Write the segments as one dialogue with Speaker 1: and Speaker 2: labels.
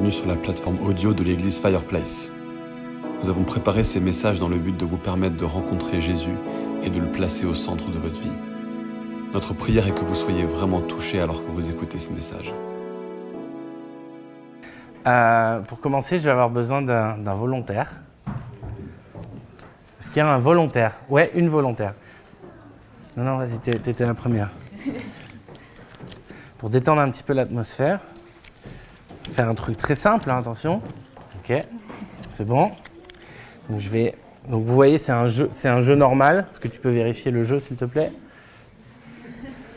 Speaker 1: bienvenue sur la plateforme audio de l'église Fireplace. Nous avons préparé ces messages dans le but de vous permettre de rencontrer Jésus et de le placer au centre de votre vie. Notre prière est que vous soyez vraiment touchés alors que vous écoutez ce message.
Speaker 2: Pour commencer, je vais avoir besoin d'un volontaire. Est-ce qu'il y a un volontaire? Ouais, une volontaire. Non, vas-y, t'étais la première. Pour détendre un petit peu l'atmosphère, faire un truc très simple, hein, attention. Ok, c'est bon. Donc vous voyez, c'est un jeu normal. Est-ce que tu peux vérifier le jeu, s'il te plaît?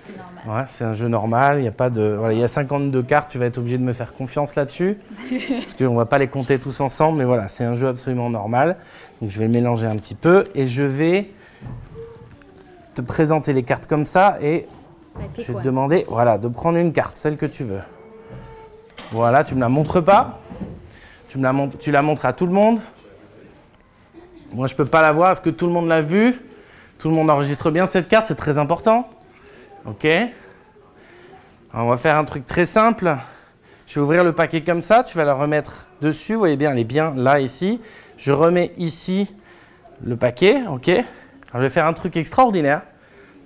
Speaker 3: C'est normal.
Speaker 2: Ouais, c'est un jeu normal. Il y a pas de, voilà, il y a 52 cartes. Tu vas être obligé de me faire confiance là-dessus, parce qu'on va pas les compter tous ensemble. Mais voilà, c'est un jeu absolument normal. Donc je vais mélanger un petit peu et je vais te présenter les cartes comme ça et je vais te demander, voilà, de prendre une carte, celle que tu veux. Voilà, tu me la montres pas. Tu la montres à tout le monde. Moi, je peux pas la voir. Est-ce que tout le monde l'a vue? Tout le monde enregistre bien cette carte, c'est très important. Ok. Alors, on va faire un truc très simple. Je vais ouvrir le paquet comme ça. Tu vas la remettre dessus. Vous voyez bien, elle est bien là, ici. Je remets ici le paquet. Ok. Alors, je vais faire un truc extraordinaire.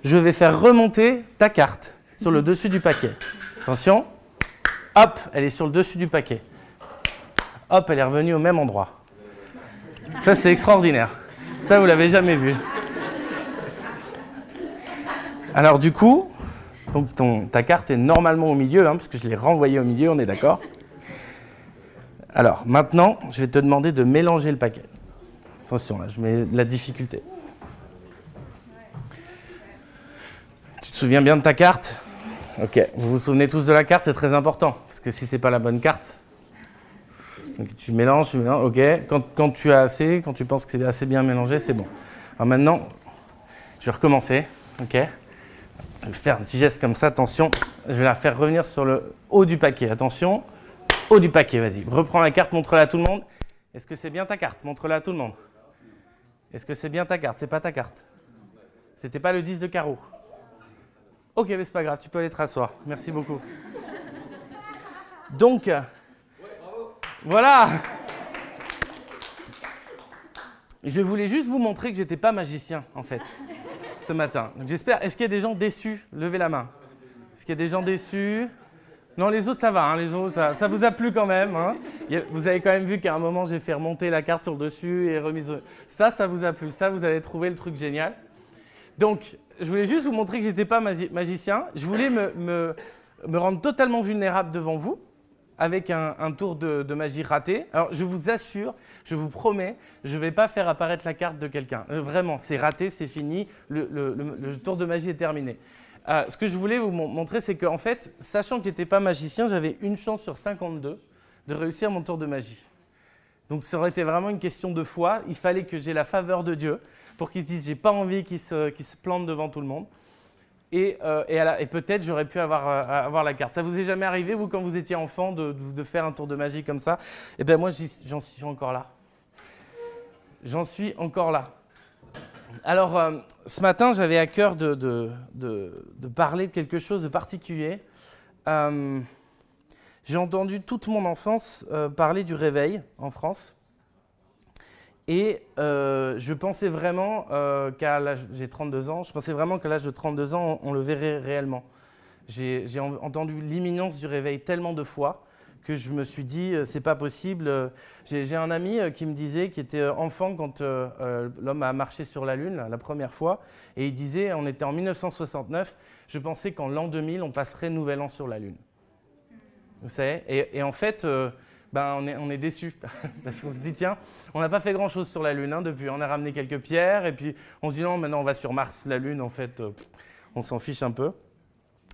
Speaker 2: Je vais faire remonter ta carte sur le dessus du paquet. Attention. Hop, elle est sur le dessus du paquet. Hop, elle est revenue au même endroit. Ça, c'est extraordinaire. Ça, vous l'avez jamais vu. Alors du coup, donc ta carte est normalement au milieu, hein, parce que je l'ai renvoyée au milieu, on est d'accord? Alors maintenant, je vais te demander de mélanger le paquet. Attention, là, je mets la difficulté. Tu te souviens bien de ta carte? Ok, vous vous souvenez tous de la carte, c'est très important, parce que si c'est pas la bonne carte, donc tu mélanges, ok. Quand tu as assez, quand tu penses que c'est assez bien mélangé, c'est bon. Alors maintenant, je vais recommencer, ok. Je vais faire un petit geste comme ça, attention. Je vais la faire revenir sur le haut du paquet, attention. Haut du paquet, vas-y. Reprends la carte, montre-la à tout le monde. Est-ce que c'est bien ta carte? Montre-la à tout le monde. Est-ce que c'est bien ta carte? C'est pas ta carte. C'était pas le 10 de carreau. Ok, mais c'est pas grave, tu peux aller te rasseoir. Merci beaucoup. Donc, voilà. Je voulais juste vous montrer que j'étais pas magicien, en fait, ce matin. Donc, j'espère. Est-ce qu'il y a des gens déçus? Levez la main. Est-ce qu'il y a des gens déçus? Non, les autres, ça va. Hein, les autres, ça vous a plu quand même. Hein. Vous avez quand même vu qu'à un moment, j'ai fait remonter la carte sur le dessus et remise. Ça vous a plu. Ça, vous avez trouvé le truc génial. Donc, je voulais juste vous montrer que j'étais pas magicien. Je voulais me rendre totalement vulnérable devant vous, avec un tour de magie raté. Alors, je vous assure, je vous promets, je ne vais pas faire apparaître la carte de quelqu'un. Vraiment, c'est raté, c'est fini, le tour de magie est terminé. Ce que je voulais vous montrer, c'est qu'en fait, sachant que je n'étais pas magicien, j'avais une chance sur 52 de réussir mon tour de magie. Donc, ça aurait été vraiment une question de foi. Il fallait que j'ai la faveur de Dieu pour qu'il se dise « j'ai pas envie qu'il se plante devant tout le monde ». Et peut-être j'aurais pu avoir la carte. Ça vous est jamais arrivé, vous, quand vous étiez enfant, de faire un tour de magie comme ça? Eh bien, moi, j'en suis encore là. J'en suis encore là. Alors, ce matin, j'avais à cœur de parler de quelque chose de particulier. J'ai entendu toute mon enfance parler du réveil en France. Et je pensais vraiment qu'à l'âge, j'ai 32 ans, je pensais vraiment qu'à l'âge de 32 ans, on le verrait réellement. J'ai entendu l'imminence du réveil tellement de fois que je me suis dit, c'est pas possible. J'ai un ami qui me disait, qui était enfant quand l'homme a marché sur la Lune la première fois, et il disait, on était en 1969, je pensais qu'en l'an 2000, on passerait Nouvel An sur la Lune. Vous savez, et en fait... on est déçus parce qu'on se dit tiens, on n'a pas fait grand-chose sur la Lune depuis. On a ramené quelques pierres et puis on se dit non, maintenant on va sur Mars. La Lune, en fait, on s'en fiche un peu.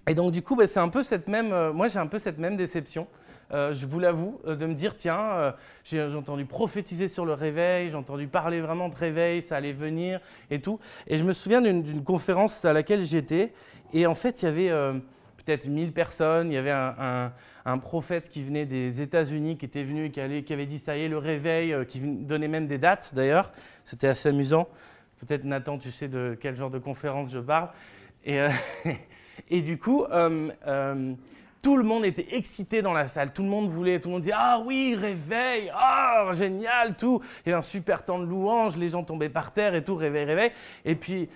Speaker 2: Et donc du coup, c'est un peu cette même. Moi, j'ai un peu cette même déception. Je vous l'avoue, de me dire tiens, j'ai entendu prophétiser sur le réveil, j'ai entendu parler vraiment de réveil, ça allait venir et tout. Et je me souviens d'une conférence à laquelle j'étais et en fait, il y avait peut-être 1000 personnes. Il y avait un prophète qui venait des États-Unis, qui était venu et qui avait dit ça y est, le réveil, qui donnait même des dates d'ailleurs. C'était assez amusant. Peut-être Nathan, tu sais de quel genre de conférence je parle. Et du coup, tout le monde était excité dans la salle, tout le monde disait « Ah oui, réveil, ah génial, tout !» Il y avait un super temps de louange, les gens tombaient par terre et tout, réveil, réveil. Et puis,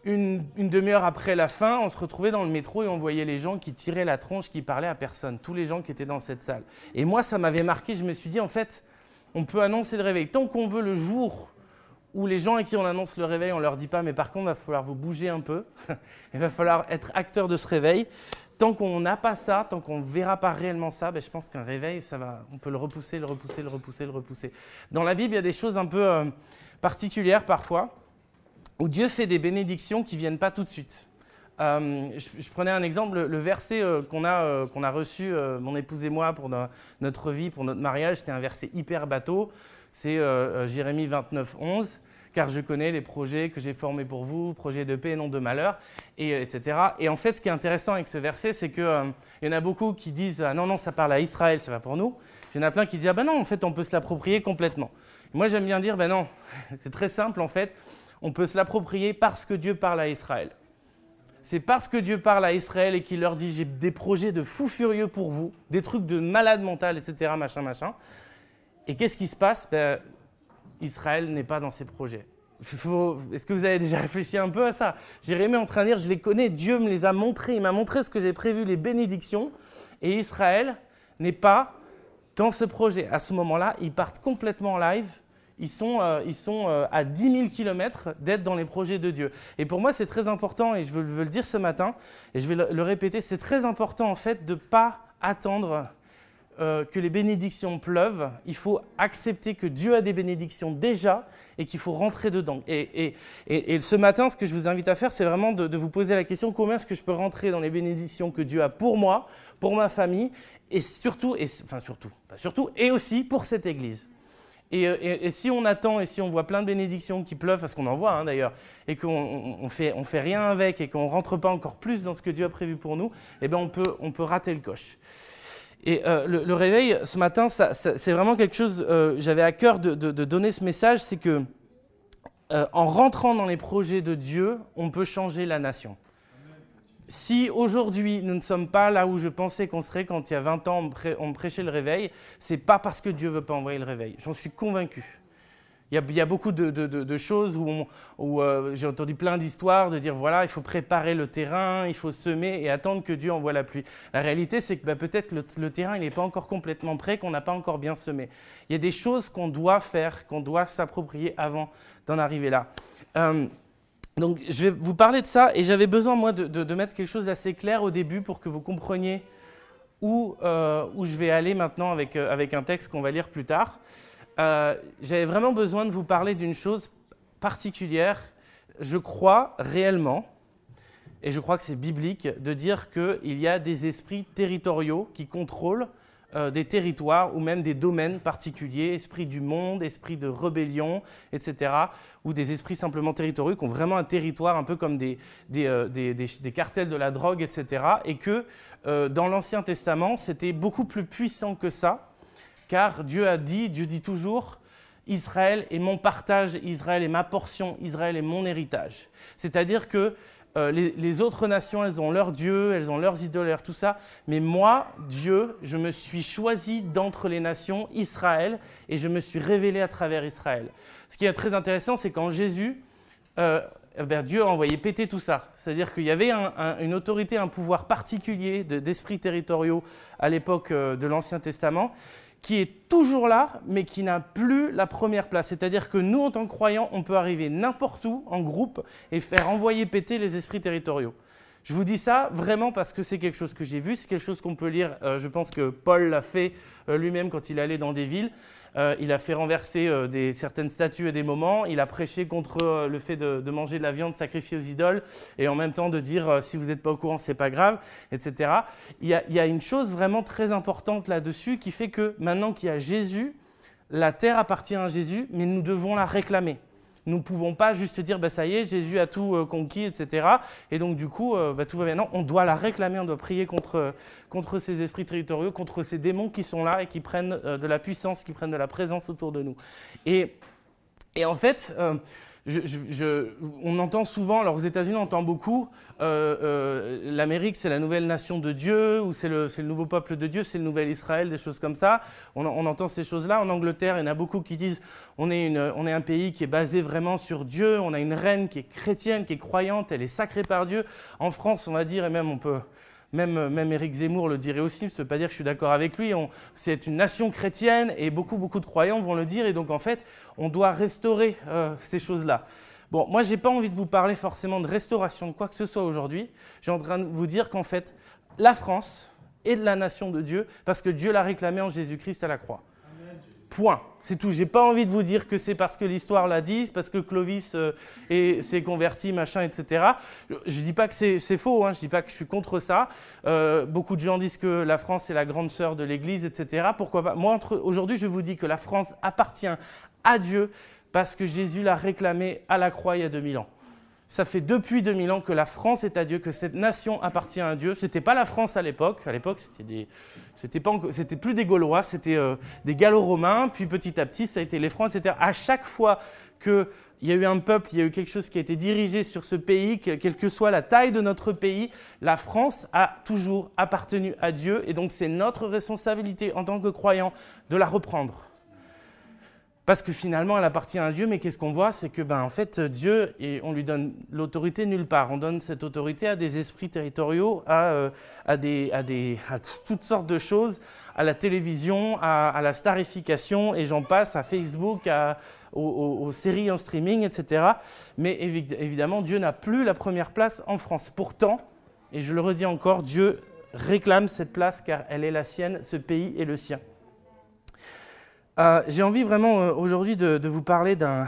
Speaker 2: une demi-heure après la fin, on se retrouvait dans le métro et on voyait les gens qui tiraient la tronche, qui parlaient à personne, tous les gens qui étaient dans cette salle. Et moi, ça m'avait marqué, je me suis dit, en fait, on peut annoncer le réveil. Tant qu'on veut le jour où les gens à qui on annonce le réveil, on ne leur dit pas, mais par contre, il va falloir vous bouger un peu, il va falloir être acteur de ce réveil. Tant qu'on n'a pas ça, tant qu'on ne verra pas réellement ça, je pense qu'un réveil, on peut le repousser. Dans la Bible, il y a des choses un peu particulières parfois, où Dieu fait des bénédictions qui ne viennent pas tout de suite. Je prenais un exemple, le verset qu'on a reçu, mon épouse et moi, pour notre vie, pour notre mariage, c'était un verset hyper bateau, c'est Jérémie 29, 11. Car je connais les projets que j'ai formés pour vous, projets de paix et non de malheur, etc. Et en fait, ce qui est intéressant avec ce verset, c'est qu'il y en a beaucoup qui disent « Ah non, ça parle à Israël, ça va pour nous ». Il y en a plein qui disent « Ah ben non, en fait, on peut se l'approprier complètement ». Moi, j'aime bien dire « Ben non, c'est très simple, en fait, on peut se l'approprier parce que Dieu parle à Israël ». C'est parce que Dieu parle à Israël et qu'il leur dit « J'ai des projets de fous furieux pour vous, des trucs de malade mental, etc. machin. » Et qu'est-ce qui se passe ? Israël n'est pas dans ses projets. Est-ce que vous avez déjà réfléchi un peu à ça ? Jérémie est en train de dire, je les connais, Dieu me les a montrés, il m'a montré ce que j'ai prévu, les bénédictions, et Israël n'est pas dans ce projet. À ce moment-là, ils partent complètement en live, ils sont à 10 000 km d'être dans les projets de Dieu. Et pour moi, c'est très important, et je veux le dire ce matin, et je vais le répéter, c'est très important en fait de ne pas attendre que les bénédictions pleuvent, il faut accepter que Dieu a des bénédictions déjà et qu'il faut rentrer dedans. Et ce matin, ce que je vous invite à faire, c'est vraiment de vous poser la question, comment est-ce que je peux rentrer dans les bénédictions que Dieu a pour moi, pour ma famille, et surtout, et aussi pour cette Église. Et si on attend et si on voit plein de bénédictions qui pleuvent, parce qu'on en voit d'ailleurs, et qu'on fait rien avec et qu'on ne rentre pas encore plus dans ce que Dieu a prévu pour nous, eh bien on peut rater le coche. Et le réveil, ce matin, c'est vraiment quelque chose, j'avais à cœur de donner ce message, c'est que en rentrant dans les projets de Dieu, on peut changer la nation. Si aujourd'hui, nous ne sommes pas là où je pensais qu'on serait quand il y a 20 ans, on prêchait le réveil, ce n'est pas parce que Dieu ne veut pas envoyer le réveil. J'en suis convaincu. Il y a beaucoup de choses où j'ai entendu plein d'histoires de dire voilà, il faut préparer le terrain, il faut semer et attendre que Dieu envoie la pluie. La réalité, c'est que peut-être le terrain n'est pas encore complètement prêt, qu'on n'a pas encore bien semé. Il y a des choses qu'on doit faire, qu'on doit s'approprier avant d'en arriver là. Donc, je vais vous parler de ça et j'avais besoin, moi, de mettre quelque chose d'assez clair au début pour que vous compreniez où je vais aller maintenant avec un texte qu'on va lire plus tard. J'avais vraiment besoin de vous parler d'une chose particulière. Je crois réellement, et je crois que c'est biblique, de dire qu'il y a des esprits territoriaux qui contrôlent des territoires ou même des domaines particuliers, esprits du monde, esprits de rébellion, etc., ou des esprits simplement territoriaux qui ont vraiment un territoire un peu comme des cartels de la drogue, etc., et que dans l'Ancien Testament, c'était beaucoup plus puissant que ça, car Dieu dit toujours « Israël est mon partage, Israël est ma portion, Israël est mon héritage ». C'est-à-dire que les autres nations, elles ont leurs dieux, elles ont leurs idoles, tout ça. Mais moi, Dieu, je me suis choisi d'entre les nations, Israël, et je me suis révélé à travers Israël. Ce qui est très intéressant, c'est qu'en Jésus, Dieu a envoyé péter tout ça. C'est-à-dire qu'il y avait une autorité, un pouvoir particulier d'esprits territoriaux à l'époque de l'Ancien Testament, qui est toujours là, mais qui n'a plus la première place. C'est-à-dire que nous, en tant que croyants, on peut arriver n'importe où, en groupe, et faire envoyer péter les esprits territoriaux. Je vous dis ça vraiment parce que c'est quelque chose que j'ai vu, c'est quelque chose qu'on peut lire, je pense que Paul l'a fait lui-même quand il allait dans des villes. Il a fait renverser certaines statues à des moments, il a prêché contre le fait de manger de la viande sacrifiée aux idoles et en même temps de dire si vous n'êtes pas au courant, c'est pas grave, etc. Il y a une chose vraiment très importante là-dessus qui fait que maintenant qu'il y a Jésus, la terre appartient à Jésus, mais nous devons la réclamer. Nous ne pouvons pas juste dire bah, « ça y est, Jésus a tout conquis, etc. » Et donc du coup, tout va bien. Non, on doit la réclamer, on doit prier contre ces esprits territoriaux, contre ces démons qui sont là et qui prennent de la puissance, qui prennent de la présence autour de nous. Et en fait, on entend souvent, alors aux États-Unis on entend beaucoup, l'Amérique c'est la nouvelle nation de Dieu, ou c'est le nouveau peuple de Dieu, c'est le nouvel Israël, des choses comme ça. On entend ces choses-là. En Angleterre, il y en a beaucoup qui disent on est un pays qui est basé vraiment sur Dieu, on a une reine qui est chrétienne, qui est croyante, elle est sacrée par Dieu. En France, on va dire, et même on peut... Même Éric Zemmour le dirait aussi, ça ne veut pas dire que je suis d'accord avec lui, c'est une nation chrétienne et beaucoup de croyants vont le dire, et donc en fait, on doit restaurer ces choses-là. Bon, moi, je n'ai pas envie de vous parler forcément de restauration de quoi que ce soit aujourd'hui. J'ai en train de vous dire qu'en fait, la France est de la nation de Dieu parce que Dieu l'a réclamé en Jésus-Christ à la croix. Point. C'est tout. J'ai pas envie de vous dire que c'est parce que l'histoire l'a dit, parce que Clovis s'est converti, machin, etc. Je dis pas que c'est faux, hein. Je dis pas que je suis contre ça. Beaucoup de gens disent que la France est la grande sœur de l'Église, etc. Pourquoi pas? Moi, aujourd'hui, je vous dis que la France appartient à Dieu parce que Jésus l'a réclamé à la croix il y a 2000 ans. Ça fait depuis 2000 ans que la France est à Dieu, que cette nation appartient à Dieu. Ce n'était pas la France à l'époque. À l'époque, c'était plus des Gaulois, c'était des Gallo-Romains. Puis petit à petit, ça a été les Francs, etc. À chaque fois qu'il y a eu un peuple, il y a eu quelque chose qui a été dirigé sur ce pays, quelle que soit la taille de notre pays, la France a toujours appartenu à Dieu. Et donc, c'est notre responsabilité en tant que croyants de la reprendre. Parce que finalement, elle appartient à Dieu, mais qu'est-ce qu'on voit? C'est que, en fait, Dieu, et on lui donne l'autorité nulle part. On donne cette autorité à des esprits territoriaux, à toutes sortes de choses, à la télévision, à la starification, et j'en passe, à Facebook, aux séries en streaming, etc. Mais évidemment, Dieu n'a plus la première place en France. Pourtant, et je le redis encore, Dieu réclame cette place car elle est la sienne, ce pays est le sien. J'ai envie vraiment aujourd'hui de vous parler d'un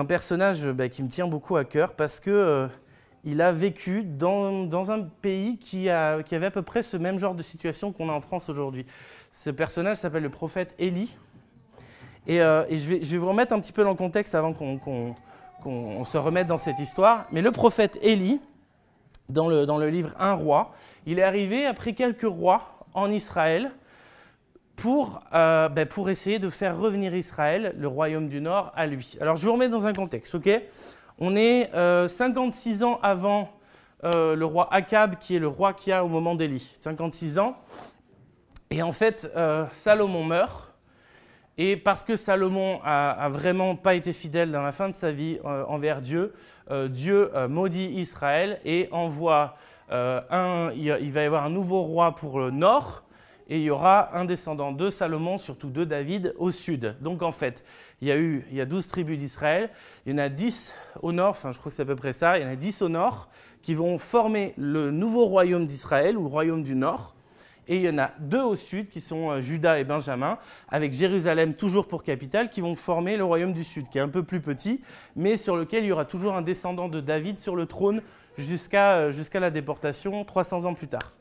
Speaker 2: personnage qui me tient beaucoup à cœur parce qu'il a vécu dans un pays qui avait à peu près ce même genre de situation qu'on a en France aujourd'hui. Ce personnage s'appelle le prophète Élie. Et je vais vous remettre un petit peu dans le contexte avant qu'on se remette dans cette histoire. Mais le prophète Élie, dans le livre 1 roi, il est arrivé après quelques rois en Israël pour essayer de faire revenir Israël, le royaume du Nord, à lui. Alors, je vous remets dans un contexte, ok? On est 56 ans avant le roi Akab, qui est le roi qu'il y a au moment d'Élie. 56 ans. Et en fait, Salomon meurt. Et parce que Salomon a vraiment pas été fidèle dans la fin de sa vie envers Dieu, Dieu maudit Israël et envoie il va y avoir un nouveau roi pour le Nord. Et il y aura un descendant de Salomon, surtout de David, au sud. Donc en fait, il y a 12 tribus d'Israël, il y en a 10 au nord, enfin je crois que c'est à peu près ça, il y en a 10 au nord qui vont former le nouveau royaume d'Israël, ou le royaume du nord. Et il y en a 2 au sud, qui sont Juda et Benjamin, avec Jérusalem toujours pour capitale, qui vont former le royaume du sud, qui est un peu plus petit, mais sur lequel il y aura toujours un descendant de David sur le trône jusqu'à la déportation 300 ans plus tard.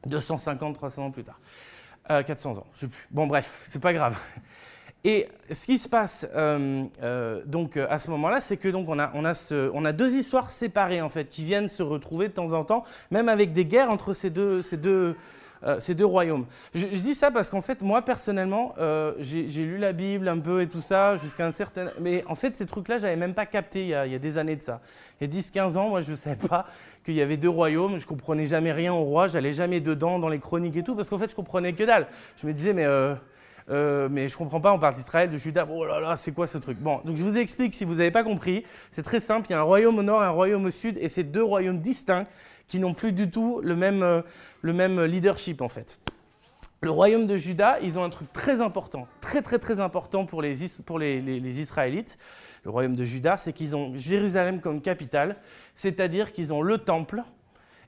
Speaker 2: 250, 300 ans plus tard. 400 ans, je sais plus. Bon, bref, c'est pas grave. Et ce qui se passe donc à ce moment-là, c'est que donc on a 2 histoires séparées en fait, qui viennent se retrouver de temps en temps, même avec des guerres entre ces deux royaumes. Je dis ça parce qu'en fait, moi personnellement, j'ai lu la Bible un peu et tout ça, jusqu'à un certain... Mais en fait, ces trucs-là, je n'avais même pas capté il y a des années de ça. Il y a 10-15 ans, moi, je ne savais pas qu'il y avait 2 royaumes, je ne comprenais jamais rien au roi, j'allais jamais dedans dans les chroniques et tout, parce qu'en fait, je comprenais que dalle. Je me disais, mais je ne comprends pas, on parle d'Israël, de Juda, oh là là, c'est quoi ce truc? Bon, donc je vous explique si vous n'avez pas compris, c'est très simple, il y a un royaume au nord et un royaume au sud, et c'est 2 royaumes distincts qui n'ont plus du tout le même leadership en fait. Le royaume de Juda, ils ont un truc très important, très important pour les Israélites. Le royaume de Juda, c'est qu'ils ont Jérusalem comme capitale, c'est-à-dire qu'ils ont le temple,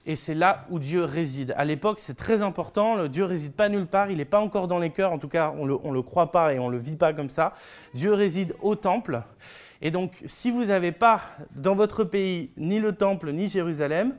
Speaker 2: et c'est là où Dieu réside. À l'époque, c'est très important, Dieu ne réside pas nulle part, il n'est pas encore dans les cœurs, en tout cas, on ne le croit pas et on ne le vit pas comme ça. Dieu réside au temple, et donc, si vous n'avez pas dans votre pays ni le temple ni Jérusalem,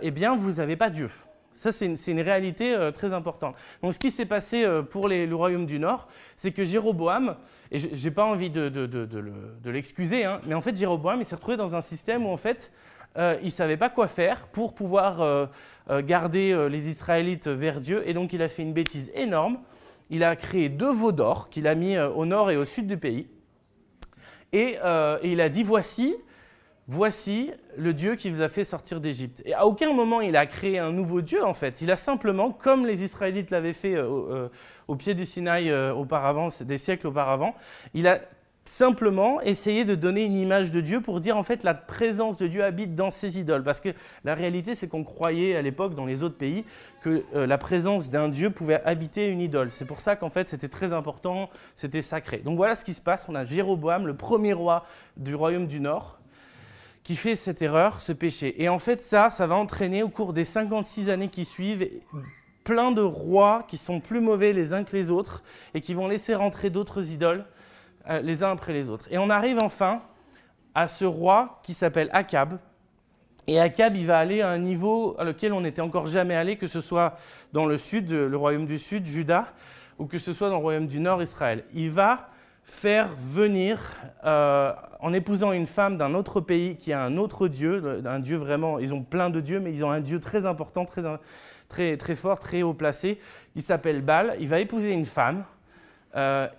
Speaker 2: eh bien, vous n'avez pas Dieu. Ça, c'est une réalité très importante. Donc, ce qui s'est passé pour le royaume du Nord, c'est que Jéroboam, et je n'ai pas envie de l'excuser, hein, mais en fait, Jéroboam, il s'est retrouvé dans un système où, en fait, il ne savait pas quoi faire pour pouvoir garder les Israélites vers Dieu. Et donc, il a fait une bêtise énorme. Il a créé 2 veaux d'or qu'il a mis au nord et au sud du pays. et il a dit, voici le Dieu qui vous a fait sortir d'Égypte. Et à aucun moment il a créé un nouveau Dieu en fait. Il a simplement, comme les Israélites l'avaient fait au pied du Sinaï auparavant, des siècles auparavant, il a simplement essayé de donner une image de Dieu pour dire en fait la présence de Dieu habite dans ces idoles. Parce que la réalité c'est qu'on croyait à l'époque dans les autres pays que la présence d'un Dieu pouvait habiter une idole. C'est pour ça qu'en fait c'était très important, c'était sacré. Donc voilà ce qui se passe. On a Jéroboam, le premier roi du royaume du Nord, qui fait cette erreur, ce péché. Et en fait ça va entraîner au cours des 56 années qui suivent plein de rois qui sont plus mauvais les uns que les autres et qui vont laisser rentrer d'autres idoles les uns après les autres. Et on arrive enfin à ce roi qui s'appelle Akab. Et Akab, il va aller à un niveau à lequel on n'était encore jamais allé, que ce soit dans le sud, le royaume du sud, Juda, ou que ce soit dans le royaume du nord, Israël. Il va faire venir, en épousant une femme d'un autre pays qui a un autre dieu, un dieu vraiment, ils ont plein de dieux, mais ils ont un dieu très important, très fort, très haut placé. Il s'appelle Baal. Il va épouser une femme.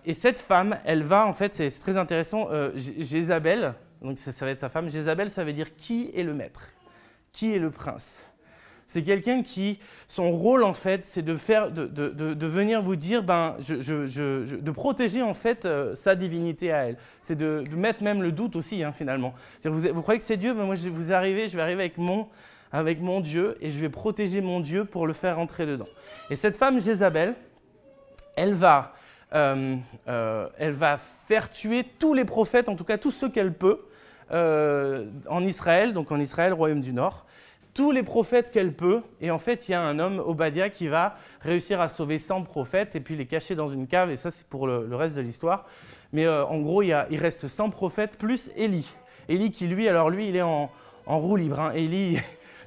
Speaker 2: Et cette femme, elle va, en fait, c'est très intéressant, Jézabel, donc ça va être sa femme. Jézabel, ça veut dire qui est le maître, qui est le prince. C'est quelqu'un qui, son rôle, en fait, c'est de venir vous dire, de protéger, en fait, sa divinité à elle. C'est de mettre même le doute aussi, hein, finalement. Vous croyez que c'est Dieu? Ben moi, je vais arriver avec mon Dieu, et je vais protéger mon Dieu pour le faire entrer dedans. Et cette femme, Jézabel, elle va faire tuer tous les prophètes, en tout cas tous ceux qu'elle peut, en Israël, donc en Israël, royaume du Nord, tous les prophètes qu'elle peut. Et en fait, il y a un homme, Obadiah, qui va réussir à sauver 100 prophètes et puis les cacher dans une cave, et ça c'est pour le reste de l'histoire. Mais en gros, il reste 100 prophètes plus Élie. Élie qui, lui, il est en roue libre. Hein. Élie...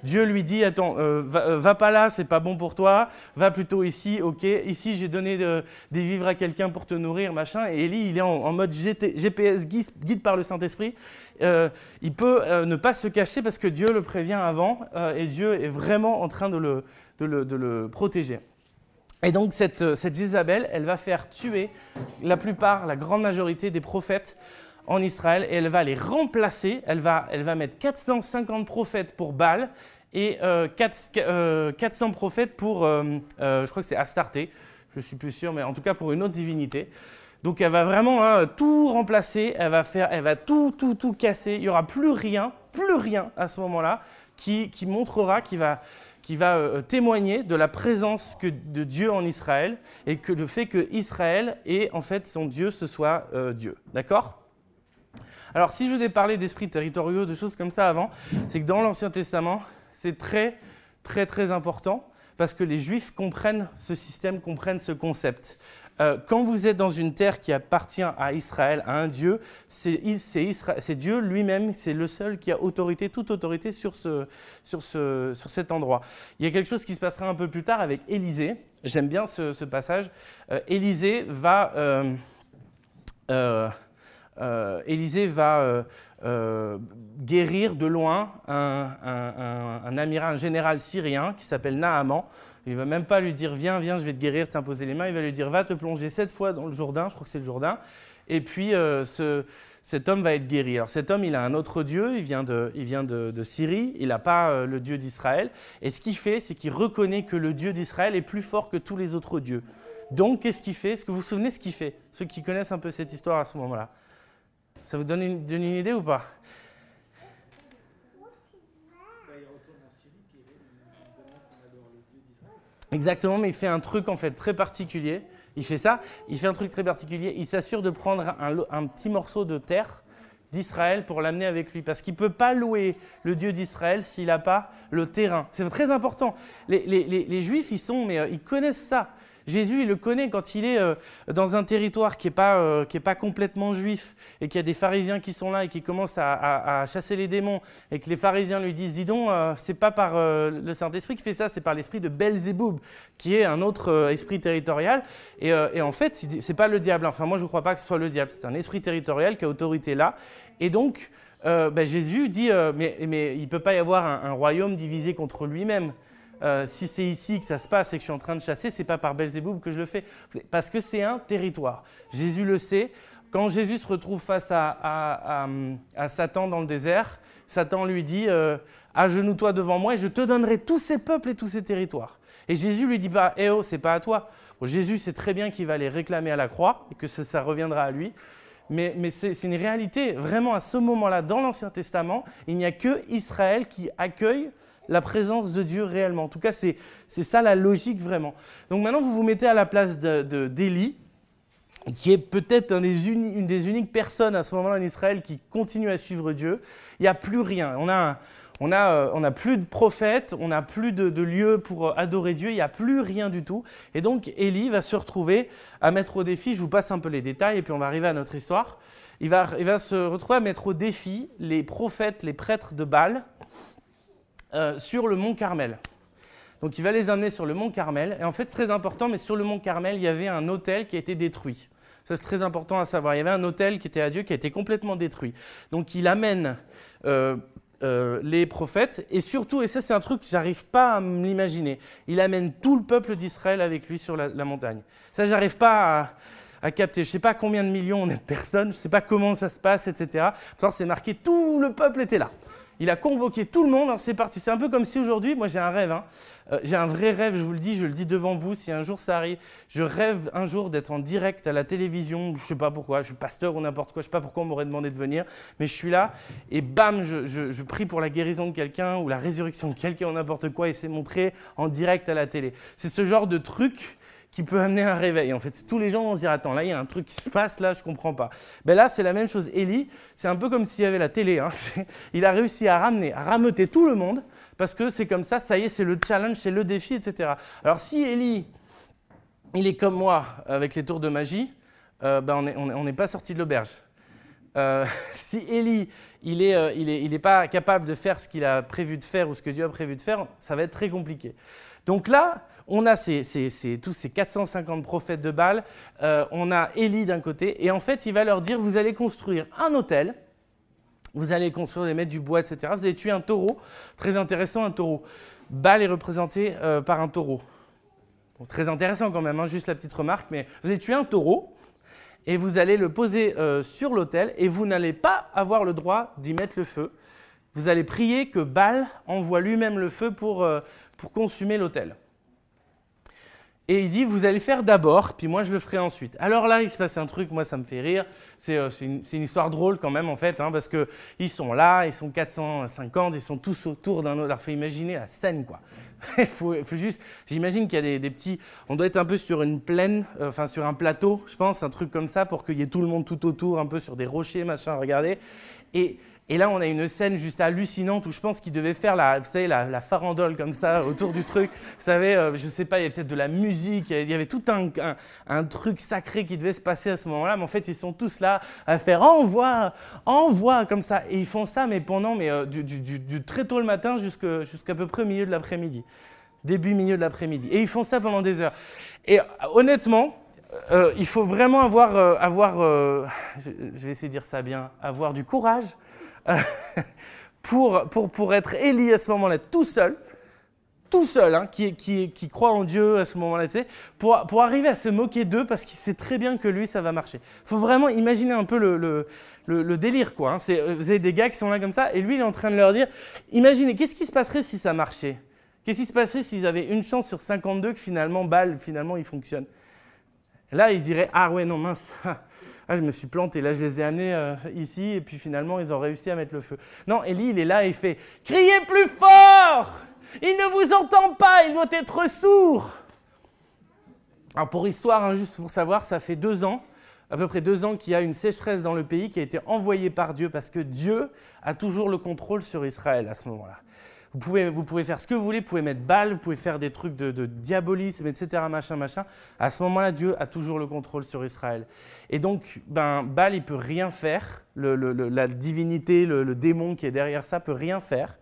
Speaker 2: Dieu lui dit, attends, va pas là, c'est pas bon pour toi, va plutôt ici, ok, ici j'ai donné des vivres à quelqu'un pour te nourrir, machin, et Élie, il est en mode GPS, guide par le Saint-Esprit, il peut ne pas se cacher parce que Dieu le prévient avant, et Dieu est vraiment en train de le protéger. Et donc cette Jézabel, elle va faire tuer la grande majorité des prophètes en Israël, et elle va les remplacer. Elle va mettre 450 prophètes pour Baal et 400 prophètes pour, je crois que c'est Astarté, je ne suis plus sûr, mais en tout cas pour une autre divinité. Donc elle va vraiment tout remplacer, elle va tout casser. Il n'y aura plus rien à ce moment-là qui montrera, qui va témoigner de la présence de Dieu en Israël, et que le fait que Israël et en fait son Dieu, ce soit Dieu. D'accord ? Alors, si je vous ai parlé d'esprits territoriaux, de choses comme ça avant, c'est que dans l'Ancien Testament, c'est très important, parce que les Juifs comprennent ce système, comprennent ce concept. Quand vous êtes dans une terre qui appartient à Israël, à un Dieu, c'est Dieu lui-même, c'est le seul qui a toute autorité sur cet endroit. Il y a quelque chose qui se passera un peu plus tard avec Élisée. J'aime bien ce passage. Élisée va guérir de loin un amiral, un général syrien qui s'appelle Naaman. Il ne va même pas lui dire « Viens, je vais te guérir, t'imposer les mains ». Il va lui dire « Va te plonger 7 fois dans le Jourdain », je crois que c'est le Jourdain. Et puis cet homme va être guéri. Alors cet homme, il a un autre Dieu, il vient de Syrie, il n'a pas le Dieu d'Israël. Et ce qu'il fait, c'est qu'il reconnaît que le Dieu d'Israël est plus fort que tous les autres dieux. Donc qu'est-ce qu'il fait? Est-ce que vous vous souvenez ce qu'il fait? Ceux qui connaissent un peu cette histoire à ce moment-là. Ça vous donne une idée ou pas? Exactement, mais il fait un truc en fait très particulier. Il fait un truc très particulier. Il s'assure de prendre un petit morceau de terre d'Israël pour l'amener avec lui. Parce qu'il ne peut pas louer le Dieu d'Israël s'il n'a pas le terrain. C'est très important. Les Juifs, ils connaissent ça. Jésus, il le connaît quand il est dans un territoire qui n'est pas complètement juif, et qu'il y a des pharisiens qui sont là et qui commencent à chasser les démons, et que les pharisiens lui disent « Dis donc, c'est pas par le Saint-Esprit qui fait ça, c'est par l'esprit de Belzéboub, qui est un autre esprit territorial. » Et en fait, c'est pas le diable. Enfin, moi, je ne crois pas que ce soit le diable. C'est un esprit territorial qui a autorité là. Et donc, Jésus dit mais il ne peut pas y avoir un royaume divisé contre lui-même. Si c'est ici que ça se passe et que je suis en train de chasser, ce n'est pas par Belzéboub que je le fais, parce que c'est un territoire. Jésus le sait, quand Jésus se retrouve face à Satan dans le désert, Satan lui dit « Agenouille-toi devant moi et je te donnerai tous ces peuples et tous ces territoires. » Et Jésus lui dit pas « Eh oh, c'est pas à toi. » Bon, Jésus sait très bien qu'il va les réclamer à la croix et que ça reviendra à lui. Mais c'est une réalité, vraiment à ce moment-là, dans l'Ancien Testament, il n'y a que Israël qui accueille la présence de Dieu réellement. En tout cas, c'est ça la logique vraiment. Donc maintenant, vous vous mettez à la place d'Élie, qui est peut-être une des uniques personnes à ce moment-là en Israël qui continue à suivre Dieu. Il n'y a plus rien. On n'a plus de prophètes, on n'a plus de lieu pour adorer Dieu, il n'y a plus rien du tout. Et donc, Élie va se retrouver à mettre au défi, je vous passe un peu les détails et puis on va arriver à notre histoire. Il va se retrouver à mettre au défi les prophètes, les prêtres de Baal sur le mont Carmel. Donc, il va les amener sur le mont Carmel. Et en fait, c'est très important, mais sur le mont Carmel, il y avait un autel qui a été détruit. Ça, c'est très important à savoir. Il y avait un autel qui était à Dieu qui a été complètement détruit. Donc, il amène les prophètes, et surtout, et ça c'est un truc que j'arrive pas à me l'imaginer, il amène tout le peuple d'Israël avec lui sur la montagne. Ça, j'arrive pas à capter. Je sais pas combien de millions on est de personnes, je sais pas comment ça se passe, etc. Pourtant, c'est marqué, tout le peuple était là. Il a convoqué tout le monde, alors c'est parti. C'est un peu comme si aujourd'hui, moi j'ai un rêve, j'ai un vrai rêve, je le dis devant vous, si un jour ça arrive, je rêve un jour d'être en direct à la télévision, je ne sais pas pourquoi, je suis pasteur ou n'importe quoi, je ne sais pas pourquoi on m'aurait demandé de venir, mais je suis là et bam, je prie pour la guérison de quelqu'un ou la résurrection de quelqu'un ou n'importe quoi et c'est montré en direct à la télé. C'est ce genre de truc qui peut amener un réveil. En fait, tous les gens vont se dire « Attends, là, il y a un truc qui se passe, là, je ne comprends pas. » Ben là, c'est la même chose. Élie, c'est un peu comme s'il y avait la télé. Il a réussi à rameuter tout le monde, parce que c'est comme ça y est, c'est le challenge, c'est le défi, etc. Alors, si Élie, il est comme moi, avec les tours de magie, on n'est pas sorti de l'auberge. Si Élie, il n'est pas capable de faire ce qu'il a prévu de faire ou ce que Dieu a prévu de faire, ça va être très compliqué. Donc là, on a tous ces 450 prophètes de Baal, on a Élie d'un côté, et en fait, il va leur dire, vous allez construire un autel, vous allez construire et mettre du bois, etc. Vous allez tuer un taureau, très intéressant, un taureau. Baal est représenté par un taureau. Bon, très intéressant quand même, juste la petite remarque, mais vous allez tuer un taureau, et vous allez le poser sur l'autel, et vous n'allez pas avoir le droit d'y mettre le feu. Vous allez prier que Baal envoie lui-même le feu pour consumer l'autel. Et il dit, vous allez faire d'abord, puis moi je le ferai ensuite. Alors là, il se passe un truc, moi ça me fait rire. C'est une histoire drôle quand même en fait, parce qu'ils sont là, ils sont 450, ils sont tous autour d'un autre. Alors il faut imaginer la scène quoi. Il faut juste, j'imagine qu'il y a des petits, on doit être un peu sur une plaine, sur un plateau, je pense, un truc comme ça, pour qu'il y ait tout le monde tout autour, un peu sur des rochers, machin, regardez. Et là, on a une scène juste hallucinante où je pense qu'ils devaient faire la farandole comme ça autour du truc. Vous savez, je ne sais pas, il y avait peut-être de la musique, il y avait tout un truc sacré qui devait se passer à ce moment-là. Mais en fait, ils sont tous là à faire envoie comme ça. Et ils font ça, mais pendant du très tôt le matin jusqu'à peu près au milieu de l'après-midi. Début, milieu de l'après-midi. Et ils font ça pendant des heures. Et honnêtement, il faut vraiment je vais essayer de dire ça bien, avoir du courage pour être Élie à ce moment-là, tout seul, qui croit en Dieu à ce moment-là, pour arriver à se moquer d'eux parce qu'il sait très bien que lui, ça va marcher. Il faut vraiment imaginer un peu le délire, quoi. Vous avez des gars qui sont là comme ça, et lui, il est en train de leur dire, imaginez, qu'est-ce qui se passerait si ça marchait? Qu'est-ce qui se passerait s'ils avaient une chance sur 52 que finalement, Baal, il fonctionne? Là, il dirait, ah ouais, non, mince, je me suis planté, là je les ai amenés ici, et puis finalement ils ont réussi à mettre le feu. Non, Élie, il est là et il fait, criez plus fort! Il ne vous entend pas, il doit être sourd! Alors pour histoire, juste pour savoir, ça fait 2 ans, à peu près 2 ans qu'il y a une sécheresse dans le pays qui a été envoyée par Dieu, parce que Dieu a toujours le contrôle sur Israël à ce moment-là. Vous pouvez faire ce que vous voulez, vous pouvez mettre Baal, vous pouvez faire des trucs de diabolisme, etc., machin. À ce moment-là, Dieu a toujours le contrôle sur Israël. Et donc, Baal, il ne peut rien faire. La divinité, le démon qui est derrière ça, ne peut rien faire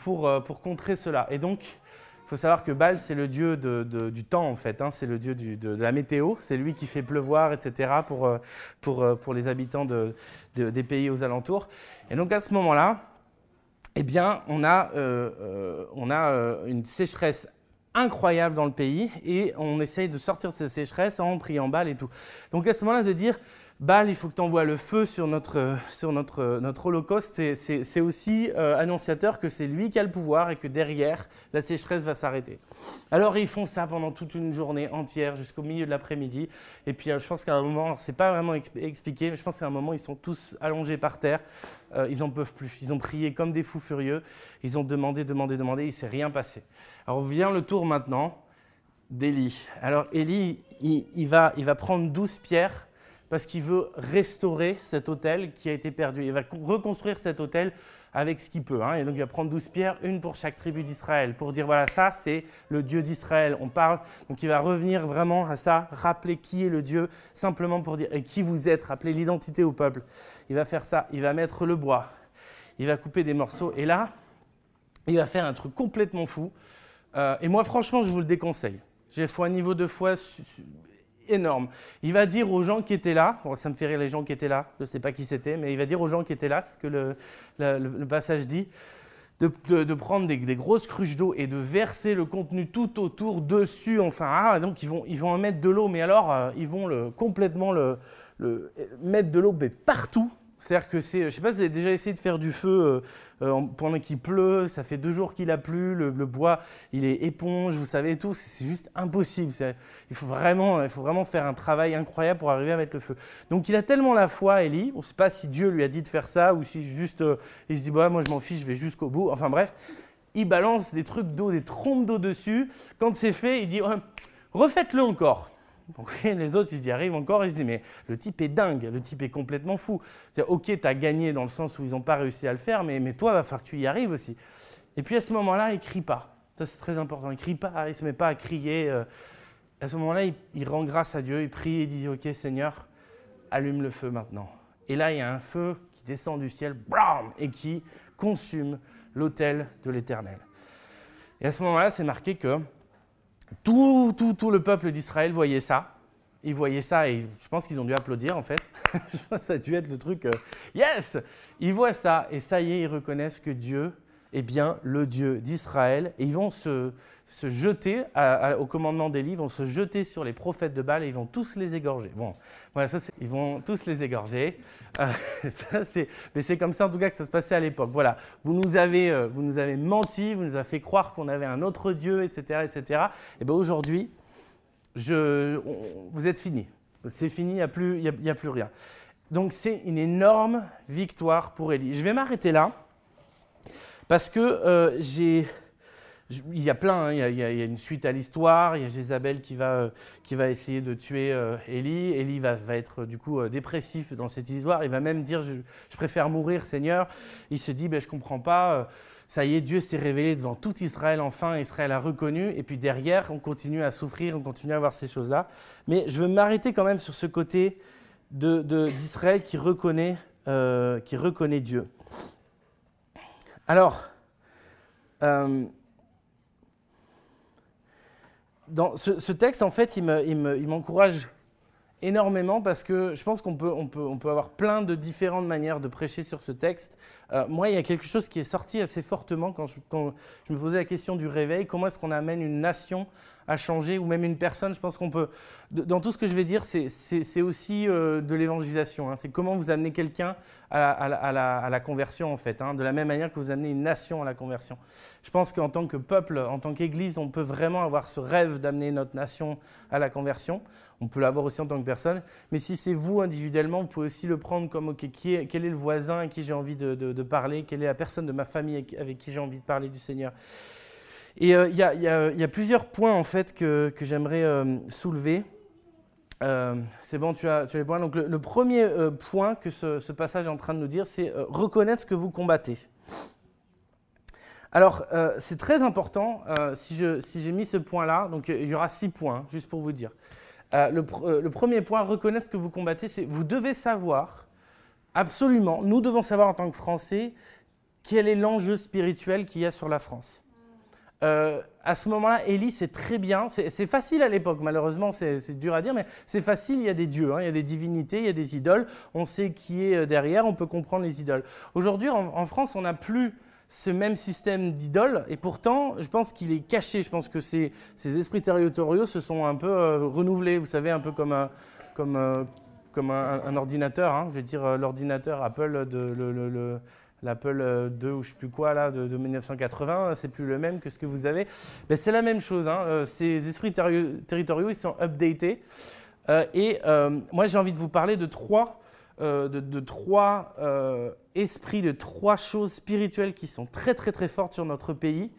Speaker 2: pour contrer cela. Et donc, il faut savoir que Baal, c'est le dieu du temps, en fait. C'est le dieu de la météo. C'est lui qui fait pleuvoir, etc., pour les habitants des pays aux alentours. Et donc, à ce moment-là, eh bien, on a une sécheresse incroyable dans le pays et on essaye de sortir de cette sécheresse en priant Baal et tout. Donc à ce moment-là, de dire, Baal, il faut que tu envoies le feu sur notre holocauste. C'est aussi annonciateur que c'est lui qui a le pouvoir et que derrière, la sécheresse va s'arrêter. Alors, ils font ça pendant toute une journée entière, jusqu'au milieu de l'après-midi. Et puis, je pense qu'à un moment, c'est pas vraiment expliqué, mais je pense qu'à un moment, ils sont tous allongés par terre. Ils n'en peuvent plus. Ils ont prié comme des fous furieux. Ils ont demandé, il ne s'est rien passé. Alors, vient le tour maintenant d'Élie. Alors, Élie, il va prendre 12 pierres parce qu'il veut restaurer cet autel qui a été perdu. Il va reconstruire cet autel avec ce qu'il peut. Et donc, il va prendre 12 pierres, une pour chaque tribu d'Israël, pour dire, voilà, ça, c'est le Dieu d'Israël. On parle, donc il va revenir vraiment à ça, rappeler qui est le Dieu, simplement pour dire, et qui vous êtes, rappeler l'identité au peuple. Il va faire ça, il va mettre le bois, il va couper des morceaux, et là, il va faire un truc complètement fou. Et moi, franchement, je vous le déconseille. J'ai fait un niveau de foi énorme. Il va dire aux gens qui étaient là, bon, ça me fait rire les gens qui étaient là, je ne sais pas qui c'était, mais il va dire aux gens qui étaient là, ce que le passage dit, de prendre des grosses cruches d'eau et de verser le contenu tout autour, dessus, enfin, donc ils vont en mettre de l'eau, mais alors ils vont complètement mettre de l'eau partout. C'est-à-dire que je ne sais pas si vous avez déjà essayé de faire du feu pendant qu'il pleut, ça fait 2 jours qu'il a plu, le bois il est éponge, vous savez et tout, c'est juste impossible. Il faut vraiment faire un travail incroyable pour arriver à mettre le feu. Donc il a tellement la foi, Élie, on ne sait pas si Dieu lui a dit de faire ça ou si juste il se dit bah, moi je m'en fiche, je vais jusqu'au bout, enfin bref, il balance des trucs d'eau, des trompes d'eau dessus. Quand c'est fait, il dit refaites-le encore. Donc les autres, ils y arrivent encore, ils se disent mais le type est dingue, le type est complètement fou. C'est-à-dire, ok, tu as gagné dans le sens où ils n'ont pas réussi à le faire, mais toi, il va falloir que tu y arrives aussi. Et puis à ce moment-là, il ne crie pas. Ça, c'est très important. Il ne crie pas, il ne se met pas à crier. À ce moment-là, il rend grâce à Dieu, il prie et dit ok Seigneur, allume le feu maintenant. Et là, il y a un feu qui descend du ciel, blam, et qui consume l'autel de l'Éternel. Et à ce moment-là, c'est marqué que tout le peuple d'Israël voyait ça. Ils voyaient ça et je pense qu'ils ont dû applaudir en fait. Je pense que ça a dû être le truc yes. Ils voient ça et ça y est, ils reconnaissent que Dieu est bien le Dieu d'Israël. Et ils vont se jeter au commandement d'Élie, ils vont se jeter sur les prophètes de Baal et ils vont tous les égorger. Bon, voilà, ils vont tous les égorger. Mais c'est comme ça en tout cas que ça se passait à l'époque. Voilà, vous nous avez menti, vous nous avez fait croire qu'on avait un autre Dieu, etc., etc. Et bien aujourd'hui, vous êtes finis. C'est fini, il n'y a plus rien. Donc c'est une énorme victoire pour Élie. Je vais m'arrêter là parce que il y a plein, il y a une suite à l'histoire. Il y a Jézabel qui va essayer de tuer Élie. Élie va être du coup dépressif dans cette histoire. Il va même dire je préfère mourir, Seigneur. Il se dit je ne comprends pas. Ça y est, Dieu s'est révélé devant tout Israël enfin. Israël a reconnu. Et puis derrière, on continue à souffrir, on continue à voir ces choses-là. Mais je veux m'arrêter quand même sur ce côté d'Israël qui reconnaît Dieu. Alors. Dans ce texte, en fait, il m'encourage énormément parce que je pense qu'on peut avoir plein de différentes manières de prêcher sur ce texte. Moi, il y a quelque chose qui est sorti assez fortement quand je me posais la question du réveil. Comment est-ce qu'on amène une nation à changer ou même une personne? Je pense qu'on peut… Dans tout ce que je vais dire, c'est aussi de l'évangélisation. C'est comment vous amenez quelqu'un à la conversion, en fait. De la même manière que vous amenez une nation à la conversion. Je pense qu'en tant que peuple, en tant qu'Église, on peut vraiment avoir ce rêve d'amener notre nation à la conversion. On peut l'avoir aussi en tant que personne. Mais si c'est vous individuellement, vous pouvez aussi le prendre comme ok, quel est le voisin à qui j'ai envie de parler, quelle est la personne de ma famille avec qui j'ai envie de parler du Seigneur. Et il y a plusieurs points en fait que j'aimerais soulever. C'est bon, tu as les points. Donc le premier point que ce passage est en train de nous dire, c'est reconnaître ce que vous combattez. Alors, c'est très important, si j'ai mis ce point-là, donc il y aura 6 points, juste pour vous dire. Le premier point, reconnaître ce que vous combattez, c'est vous devez savoir, absolument, nous devons savoir en tant que Français, quel est l'enjeu spirituel qu'il y a sur la France. À ce moment-là, Élie, c'est très bien, c'est facile à l'époque, malheureusement, c'est dur à dire, mais c'est facile, il y a des dieux, il y a des divinités, il y a des idoles, on sait qui est derrière, on peut comprendre les idoles. Aujourd'hui, en France, on n'a plus ce même système d'idoles, et pourtant, je pense qu'il est caché. Je pense que ces esprits territoriaux se sont un peu renouvelés, vous savez, un peu comme comme un ordinateur, hein, je vais dire l'ordinateur Apple, l'Apple 2 ou je ne sais plus quoi là, de 1980, c'est plus le même que ce que vous avez. Ben, c'est la même chose, hein, ces esprits territoriaux, ils sont updatés. Moi, j'ai envie de vous parler de trois esprits, de trois choses spirituelles qui sont très très très fortes sur notre pays,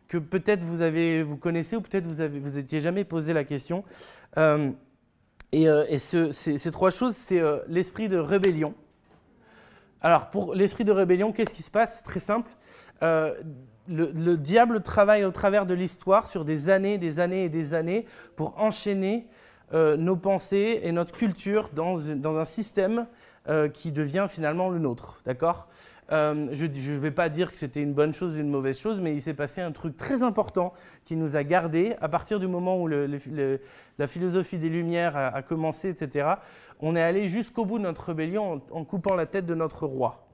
Speaker 2: que peut-être vous connaissez ou peut-être vous n'étiez jamais posé la question. Ces trois choses, c'est l'esprit de rébellion. Alors, pour l'esprit de rébellion, qu'est-ce qui se passe? Très simple. Le diable travaille au travers de l'histoire sur des années et des années pour enchaîner nos pensées et notre culture dans un système qui devient finalement le nôtre. D'accord ? Je ne vais pas dire que c'était une bonne chose ou une mauvaise chose, mais il s'est passé un truc très important qui nous a gardés. À partir du moment où la philosophie des Lumières a commencé, etc., on est allé jusqu'au bout de notre rébellion en coupant la tête de notre roi.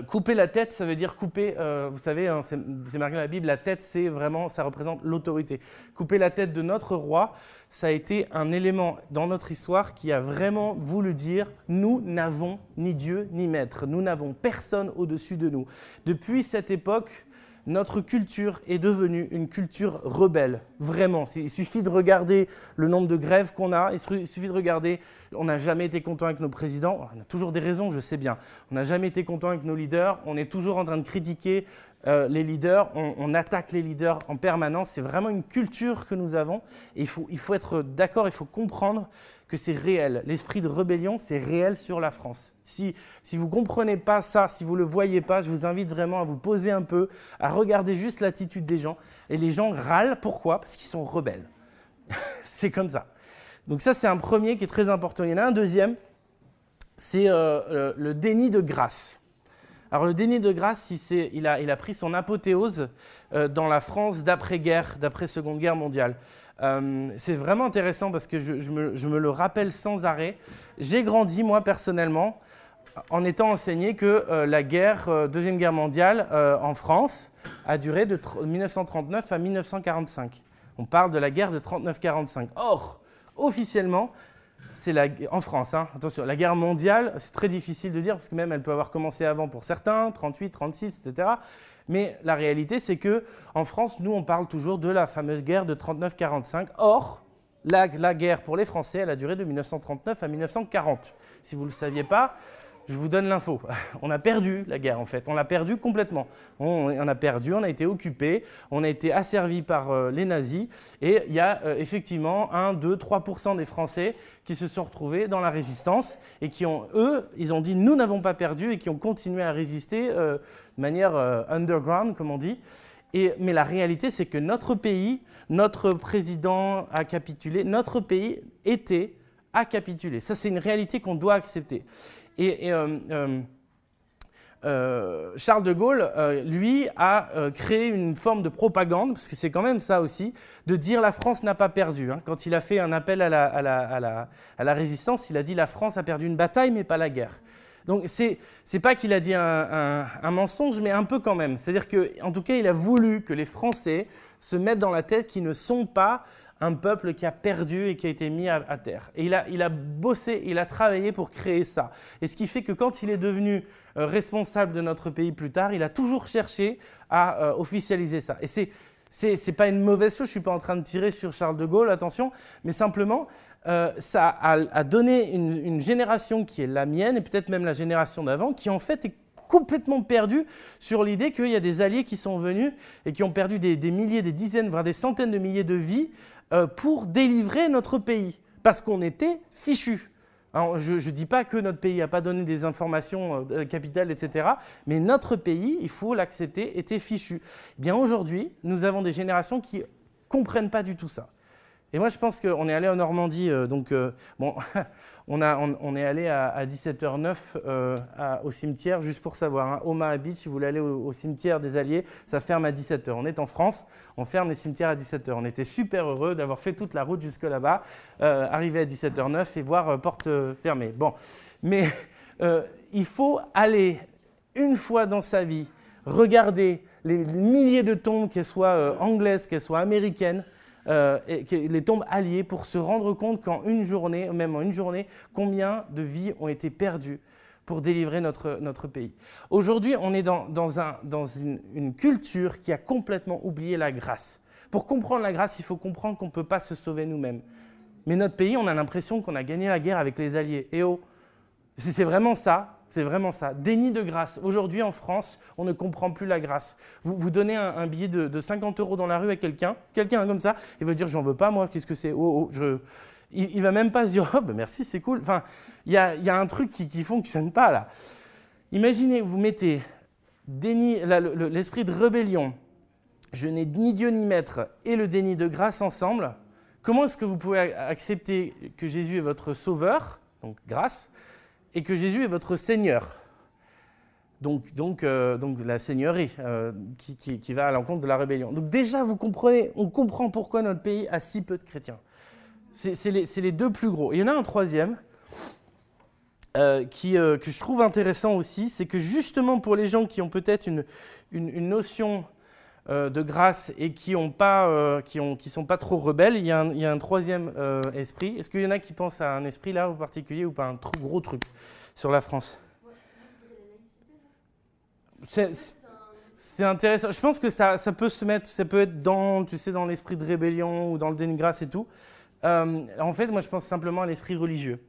Speaker 2: Couper la tête, ça veut dire couper, vous savez, hein, c'est marqué dans la Bible, la tête, c'est vraiment, ça représente l'autorité. Couper la tête de notre roi, ça a été un élément dans notre histoire qui a vraiment voulu dire « nous n'avons ni Dieu ni maître, nous n'avons personne au-dessus de nous ». Depuis cette époque, notre culture est devenue une culture rebelle, vraiment. Il suffit de regarder le nombre de grèves qu'on a, il suffit de regarder, on n'a jamais été content avec nos présidents, on a toujours des raisons, je sais bien, on n'a jamais été content avec nos leaders, on est toujours en train de critiquer les leaders, on attaque les leaders en permanence, c'est vraiment une culture que nous avons, et il faut être d'accord, il faut comprendre que c'est réel. L'esprit de rébellion, c'est réel sur la France. Si vous ne comprenez pas ça, si vous ne le voyez pas, je vous invite vraiment à vous poser un peu, à regarder juste l'attitude des gens. Et les gens râlent, pourquoi? Parce qu'ils sont rebelles. C'est comme ça. Donc ça, c'est un premier qui est très important. Il y en a un deuxième, c'est le déni de grâce. Alors le déni de grâce, il a pris son apothéose dans la France d'après-guerre, d'après-Seconde Guerre mondiale. C'est vraiment intéressant parce que je me le rappelle sans arrêt. J'ai grandi, moi, personnellement, en étant enseigné que la Deuxième Guerre mondiale en France a duré de 1939 à 1945. On parle de la guerre de 39-45. Or, officiellement, c'est en France, hein, attention, la guerre mondiale, c'est très difficile de dire parce que même elle peut avoir commencé avant pour certains, 38, 36, etc. Mais la réalité, c'est qu'en France, nous, on parle toujours de la fameuse guerre de 39-45. Or, la guerre pour les Français, elle a duré de 1939 à 1940. Si vous ne le saviez pas, je vous donne l'info. On a perdu la guerre, en fait. On l'a perdue complètement. On a perdu, on a été occupé, on a été asservi par les nazis. Et il y a effectivement 1, 2, 3% des Français qui se sont retrouvés dans la résistance et qui ont, ils ont dit « nous n'avons pas perdu » et qui ont continué à résister de manière underground, comme on dit. Mais la réalité, c'est que notre pays, notre président a capitulé, notre pays a capitulé. Ça, c'est une réalité qu'on doit accepter. Charles de Gaulle, lui, a créé une forme de propagande, parce que c'est quand même ça aussi, de dire la France n'a pas perdu. Hein. Quand il a fait un appel à la résistance, il a dit la France a perdu une bataille, mais pas la guerre. Donc c'est pas qu'il a dit un mensonge, mais un peu quand même. C'est-à-dire qu'en tout cas, il a voulu que les Français se mettent dans la tête qu'ils ne sont pas un peuple qui a perdu et qui a été mis à terre. Et il a bossé, il a travaillé pour créer ça. Et ce qui fait que quand il est devenu responsable de notre pays plus tard, il a toujours cherché à officialiser ça. Et c'est pas une mauvaise chose, je ne suis pas en train de tirer sur Charles de Gaulle, attention, mais simplement, ça a donné une génération qui est la mienne, et peut-être même la génération d'avant, qui en fait est complètement perdu sur l'idée qu'il y a des alliés qui sont venus et qui ont perdu des milliers, des dizaines, voire des centaines de milliers de vies pour délivrer notre pays, parce qu'on était fichus. Alors, je ne dis pas que notre pays n'a pas donné des informations capitales, etc., mais notre pays, il faut l'accepter, était fichu. Eh bien aujourd'hui, nous avons des générations qui ne comprennent pas du tout ça. Et moi, je pense qu'on est allé en Normandie, bon, on est allé à 17h09 au cimetière, juste pour savoir. Hein, Omaha Beach, si vous voulez aller au cimetière des Alliés, ça ferme à 17h. On est en France, on ferme les cimetières à 17h. On était super heureux d'avoir fait toute la route jusque là-bas, arriver à 17h09 et voir porte fermée. Bon, mais il faut aller une fois dans sa vie, regarder les milliers de tombes, qu'elles soient anglaises, qu'elles soient américaines, les tombes alliées, pour se rendre compte qu'en une journée, même en une journée, combien de vies ont été perdues pour délivrer notre pays. Aujourd'hui, on est dans une culture qui a complètement oublié la grâce. Pour comprendre la grâce, il faut comprendre qu'on ne peut pas se sauver nous-mêmes. Mais notre pays, on a l'impression qu'on a gagné la guerre avec les alliés. Et oh, c'est vraiment ça. C'est vraiment ça. Déni de grâce. Aujourd'hui, en France, on ne comprend plus la grâce. Vous donnez un billet de 50 € dans la rue à quelqu'un comme ça, il va dire « j'en veux pas, moi, qu'est-ce que c'est ? Il ne va même pas se dire « oh, ben merci, c'est cool ». Enfin, il y a un truc qui ne fonctionne pas là. Imaginez, vous mettez l'esprit de rébellion, je n'ai ni Dieu ni maître, et le déni de grâce ensemble. Comment est-ce que vous pouvez accepter que Jésus est votre sauveur, donc grâce, et que Jésus est votre Seigneur, donc la seigneurie qui va à l'encontre de la rébellion. Donc déjà, vous comprenez, on comprend pourquoi notre pays a si peu de chrétiens. C'est les deux plus gros. Il y en a un troisième que je trouve intéressant aussi, c'est que justement pour les gens qui ont peut-être une notion de grâce et qui sont pas trop rebelles, il y a un troisième esprit. Est-ce qu'il y en a qui pensent à un esprit là en particulier ou pas un gros truc sur la France? C'est intéressant. Je pense que ça peut être dans l'esprit de rébellion ou dans le déni de grâce et tout. En fait, moi je pense simplement à l'esprit religieux.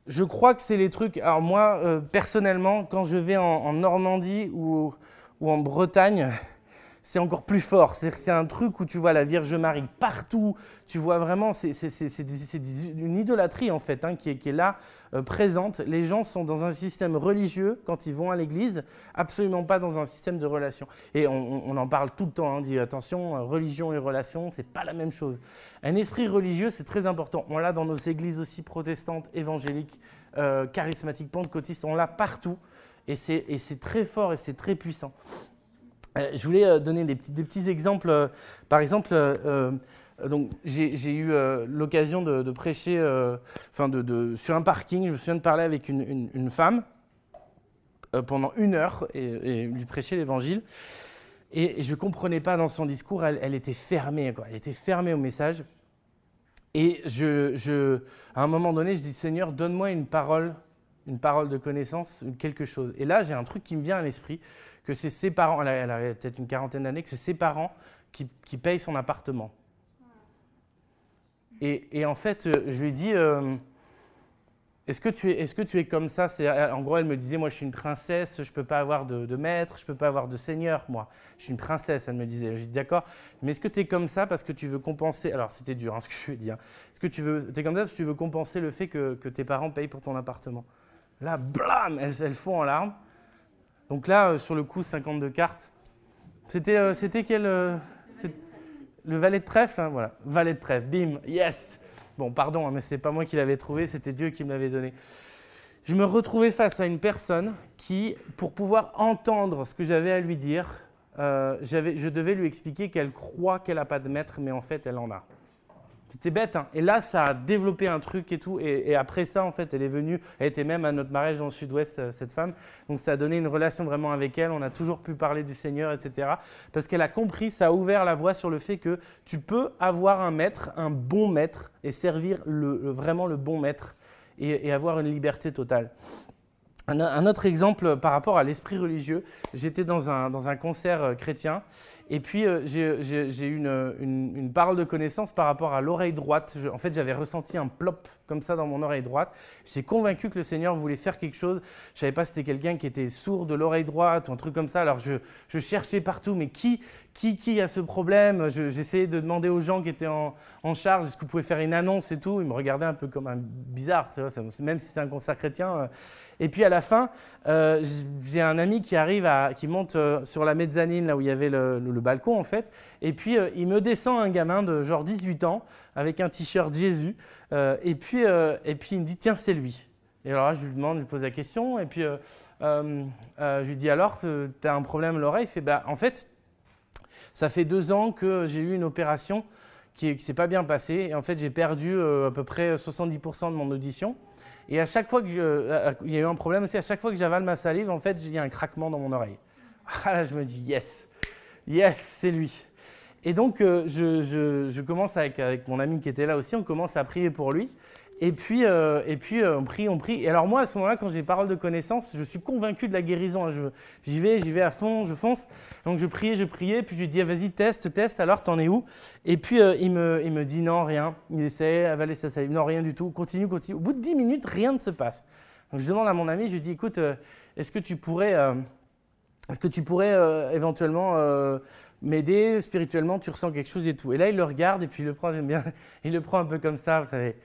Speaker 2: Je crois que c'est les trucs... Alors moi, personnellement, quand je vais en Normandie ou en Bretagne, c'est encore plus fort. C'est un truc où tu vois la Vierge Marie partout. Tu vois vraiment, c'est une idolâtrie en fait, qui est là, présente. Les gens sont dans un système religieux quand ils vont à l'église, absolument pas dans un système de relation. Et on en parle tout le temps, on dit attention, religion et relation, c'est pas la même chose. Un esprit religieux, c'est très important. On l'a dans nos églises aussi protestantes, évangéliques, charismatiques, pentecôtistes, on l'a partout. Et c'est très fort et c'est très puissant. Je voulais donner des petits exemples. Par exemple, donc j'ai eu l'occasion de prêcher sur un parking. Je me souviens de parler avec une femme pendant 1 heure et lui prêcher l'évangile. Et je ne comprenais pas dans son discours, elle était fermée, quoi. Elle était fermée au message. Et à un moment donné, je dis « Seigneur, donne-moi une parole de connaissance, quelque chose ». Et là, j'ai un truc qui me vient à l'esprit, que c'est ses parents, elle avait peut-être une quarantaine d'années, que c'est ses parents qui payent son appartement. Et en fait, je lui ai dit, est-ce que tu es comme ça? En gros, elle me disait, moi je suis une princesse, je ne peux pas avoir de maître, je ne peux pas avoir de seigneur, moi. Je suis une princesse, elle me disait. Je lui ai dit, d'accord, mais est-ce que tu es comme ça parce que tu veux compenser, alors c'était dur ce que je lui ai dit, est-ce que tu es comme ça parce que tu veux compenser le fait que tes parents payent pour ton appartement? Là, blam, elle fond en larmes. Donc là, sur le coup, 52 cartes. C'était quel le valet de trèfle, hein, voilà. Valet de trèfle, bim, yes. Bon, pardon, mais ce n'est pas moi qui l'avais trouvé, c'était Dieu qui me l'avait donné. Je me retrouvais face à une personne qui, pour pouvoir entendre ce que j'avais à lui dire, je devais lui expliquer qu'elle croit qu'elle n'a pas de maître, mais en fait, elle en a. C'était bête, hein. Et là, ça a développé un truc et tout. Et après ça, en fait, elle est venue. Elle était même à notre mariage dans le sud-ouest, cette femme. Donc, ça a donné une relation vraiment avec elle. On a toujours pu parler du Seigneur, etc. Parce qu'elle a compris, ça a ouvert la voie sur le fait que tu peux avoir un maître, un bon maître, et servir vraiment le bon maître et avoir une liberté totale. Un autre exemple par rapport à l'esprit religieux, j'étais dans un concert chrétien et puis j'ai eu une parole de connaissance par rapport à l'oreille droite. En fait, j'avais ressenti un plop comme ça dans mon oreille droite. J'étais convaincu que le Seigneur voulait faire quelque chose. Je ne savais pas si c'était quelqu'un qui était sourd de l'oreille droite ou un truc comme ça. Alors je cherchais partout, mais qui a ce problème? J'essayais de demander aux gens qui étaient en charge, est-ce que vous pouvez faire une annonce et tout. Ils me regardaient un peu comme un bizarre, tu vois, même si c'est un concert chrétien. Et puis à la fin, j'ai un ami qui monte sur la mezzanine, là où il y avait le balcon en fait. Et puis il me descend un gamin de genre 18 ans avec un t-shirt Jésus. Et puis il me dit, tiens, c'est lui. Et alors là, je lui pose la question. Et puis je lui dis, alors, tu as un problème à l'oreille? Il fait, bah, en fait, ça fait 2 ans que j'ai eu une opération qui ne s'est pas bien passée. Et en fait, j'ai perdu à peu près 70% de mon audition. Et à chaque fois il y a eu un problème aussi, à chaque fois que j'avale ma salive, en fait, il y a un craquement dans mon oreille. Là, je me dis, yes. Yes, c'est lui. Et donc, je commence avec mon ami qui était là aussi, on commence à prier pour lui. Et puis, on prie. Et alors moi, à ce moment-là, quand j'ai parole de connaissance, je suis convaincu de la guérison. Hein. J'y vais à fond, je fonce. Donc je priais, puis je lui dis, vas-y, teste, alors t'en es où? Et puis il me dit, non, rien. Il essaie, avaler sa salive, non, rien du tout, continue. Au bout de 10 minutes, rien ne se passe. Donc je demande à mon ami, je lui dis, écoute, est-ce que tu pourrais éventuellement m'aider spirituellement, tu ressens quelque chose et tout. Et là, il le regarde et puis il le prend, j'aime bien, il le prend un peu comme ça, vous savez.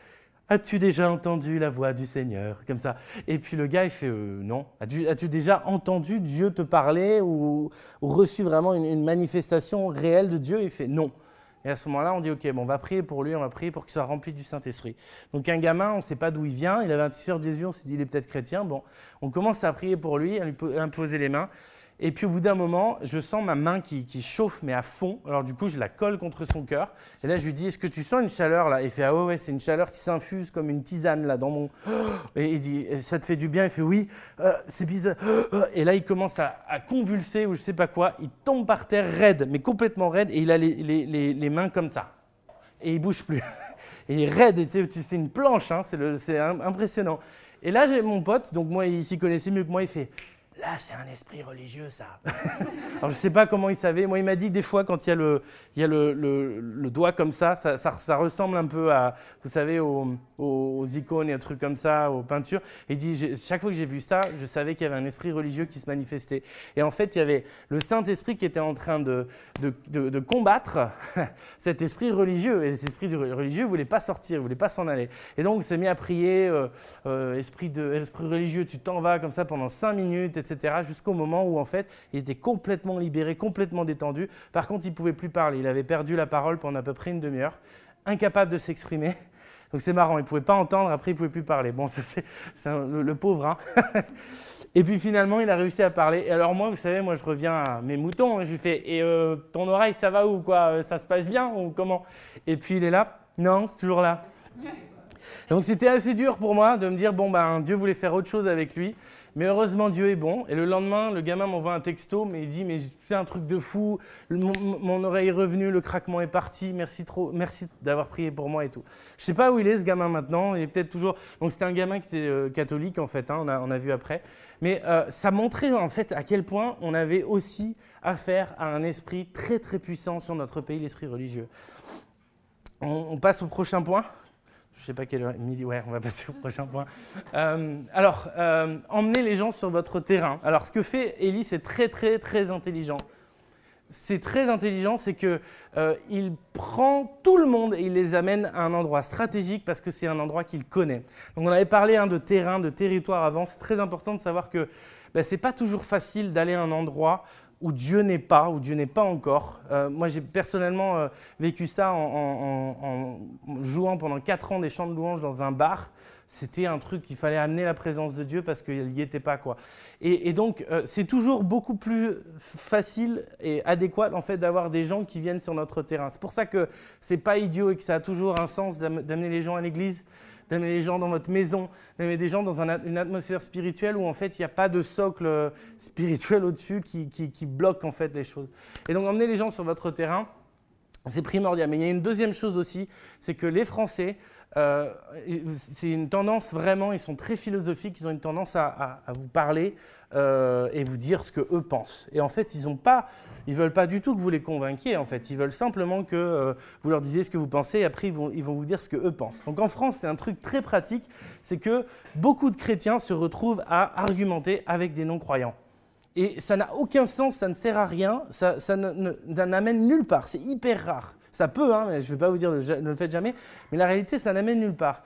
Speaker 2: As-tu déjà entendu la voix du Seigneur? Comme ça. Et puis le gars, il fait non. As-tu déjà entendu Dieu te parler ou reçu vraiment une manifestation réelle de Dieu? Il fait non. Et à ce moment-là, on dit ok, bon, on va prier pour lui, on va prier pour qu'il soit rempli du Saint-Esprit. Donc un gamin, on ne sait pas d'où il vient, il avait un t-shirt de Jésus, on s'est dit il est peut-être chrétien. Bon, on commence à prier pour lui, à lui imposer les mains. Et puis au bout d'un moment, je sens ma main qui chauffe, mais à fond. Alors du coup, je la colle contre son cœur. Et là, je lui dis, est-ce que tu sens une chaleur là? Et il fait, ah ouais, c'est une chaleur qui s'infuse comme une tisane là dans mon... Et il dit, ça te fait du bien? Il fait, oui, c'est bizarre. Et là, il commence à convulser ou je sais pas quoi. Il tombe par terre raide, mais complètement raide. Et il a les mains comme ça. Et il bouge plus. Et il est raide, et c'est une planche, hein, c'est impressionnant. Et là, j'ai mon pote, donc moi, il s'y connaissait mieux que moi, il fait... Là, c'est un esprit religieux, ça. Alors, je ne sais pas comment il savait. Moi, il m'a dit des fois, quand il y a le doigt comme ça ressemble un peu à, vous savez, aux icônes et un truc comme ça, aux peintures. Il dit, chaque fois que j'ai vu ça, je savais qu'il y avait un esprit religieux qui se manifestait. Et en fait, il y avait le Saint-Esprit qui était en train de combattre cet esprit religieux. Et cet esprit religieux ne voulait pas sortir, ne voulait pas s'en aller. Et donc, il s'est mis à prier, esprit religieux, tu t'en vas comme ça pendant 5 minutes, etc. Jusqu'au moment où, en fait, il était complètement libéré, complètement détendu. Par contre, il ne pouvait plus parler. Il avait perdu la parole pendant à peu près une demi-heure, incapable de s'exprimer. Donc, c'est marrant, il ne pouvait pas entendre, après, il ne pouvait plus parler. Bon, c'est le pauvre, hein. Et puis, finalement, il a réussi à parler. Et alors, moi, vous savez, moi, je reviens à mes moutons. Hein. Je lui fais, et ton oreille, ça va ou quoi? Ça se passe bien ou comment? Et puis, il est là. Non, c'est toujours là. Donc, c'était assez dur pour moi de me dire, bon, ben, Dieu voulait faire autre chose avec lui. Mais heureusement, Dieu est bon. Et le lendemain, le gamin m'envoie un texto, mais il dit, mais c'est un truc de fou, mon oreille est revenue, le craquement est parti, merci d'avoir prié pour moi et tout. Je ne sais pas où il est, ce gamin, maintenant. Il est peut-être toujours... Donc, c'était un gamin qui était catholique, en fait, hein, on a vu après. Mais ça montrait, en fait, à quel point on avait aussi affaire à un esprit très, très puissant sur notre pays, l'esprit religieux. On passe au prochain point. Je ne sais pas quelle heure, midi, ouais, on va passer au prochain point. Emmenez les gens sur votre terrain. Alors, ce que fait Élie, c'est très, très, très intelligent. C'est très intelligent, c'est qu'il prend tout le monde et il les amène à un endroit stratégique parce que c'est un endroit qu'il connaît. Donc, on avait parlé de terrain, de territoire avant. C'est très important de savoir que ce n'est pas toujours facile d'aller à un endroit où Dieu n'est pas encore. Moi, j'ai personnellement vécu ça en jouant pendant 4 ans des chants de louanges dans un bar. C'était un truc qu'il fallait amener la présence de Dieu parce qu'il n'y était pas, quoi. Et donc, c'est toujours beaucoup plus facile et adéquat, en fait, d'avoir des gens qui viennent sur notre terrain. C'est pour ça que ce n'est pas idiot et que ça a toujours un sens d'amener les gens à l'église, d'amener les gens dans votre maison, d'amener des gens dans une atmosphère spirituelle où en fait il n'y a pas de socle spirituel au-dessus qui bloque en fait les choses. Et donc emmener les gens sur votre terrain, c'est primordial. Mais il y a une deuxième chose aussi, c'est que les Français, c'est une tendance vraiment, ils sont très philosophiques, ils ont une tendance à vous parler et vous dire ce qu'eux pensent. Et en fait, ils ne veulent pas du tout que vous les convainquiez, en fait. Ils veulent simplement que vous leur disiez ce que vous pensez et après, ils vont vous dire ce qu'eux pensent. Donc en France, c'est un truc très pratique, c'est que beaucoup de chrétiens se retrouvent à argumenter avec des non-croyants. Et ça n'a aucun sens, ça ne sert à rien, ça n'amène nulle part, c'est hyper rare. Ça peut, hein, mais je ne vais pas vous dire ne le faites jamais, mais la réalité, ça n'amène nulle part.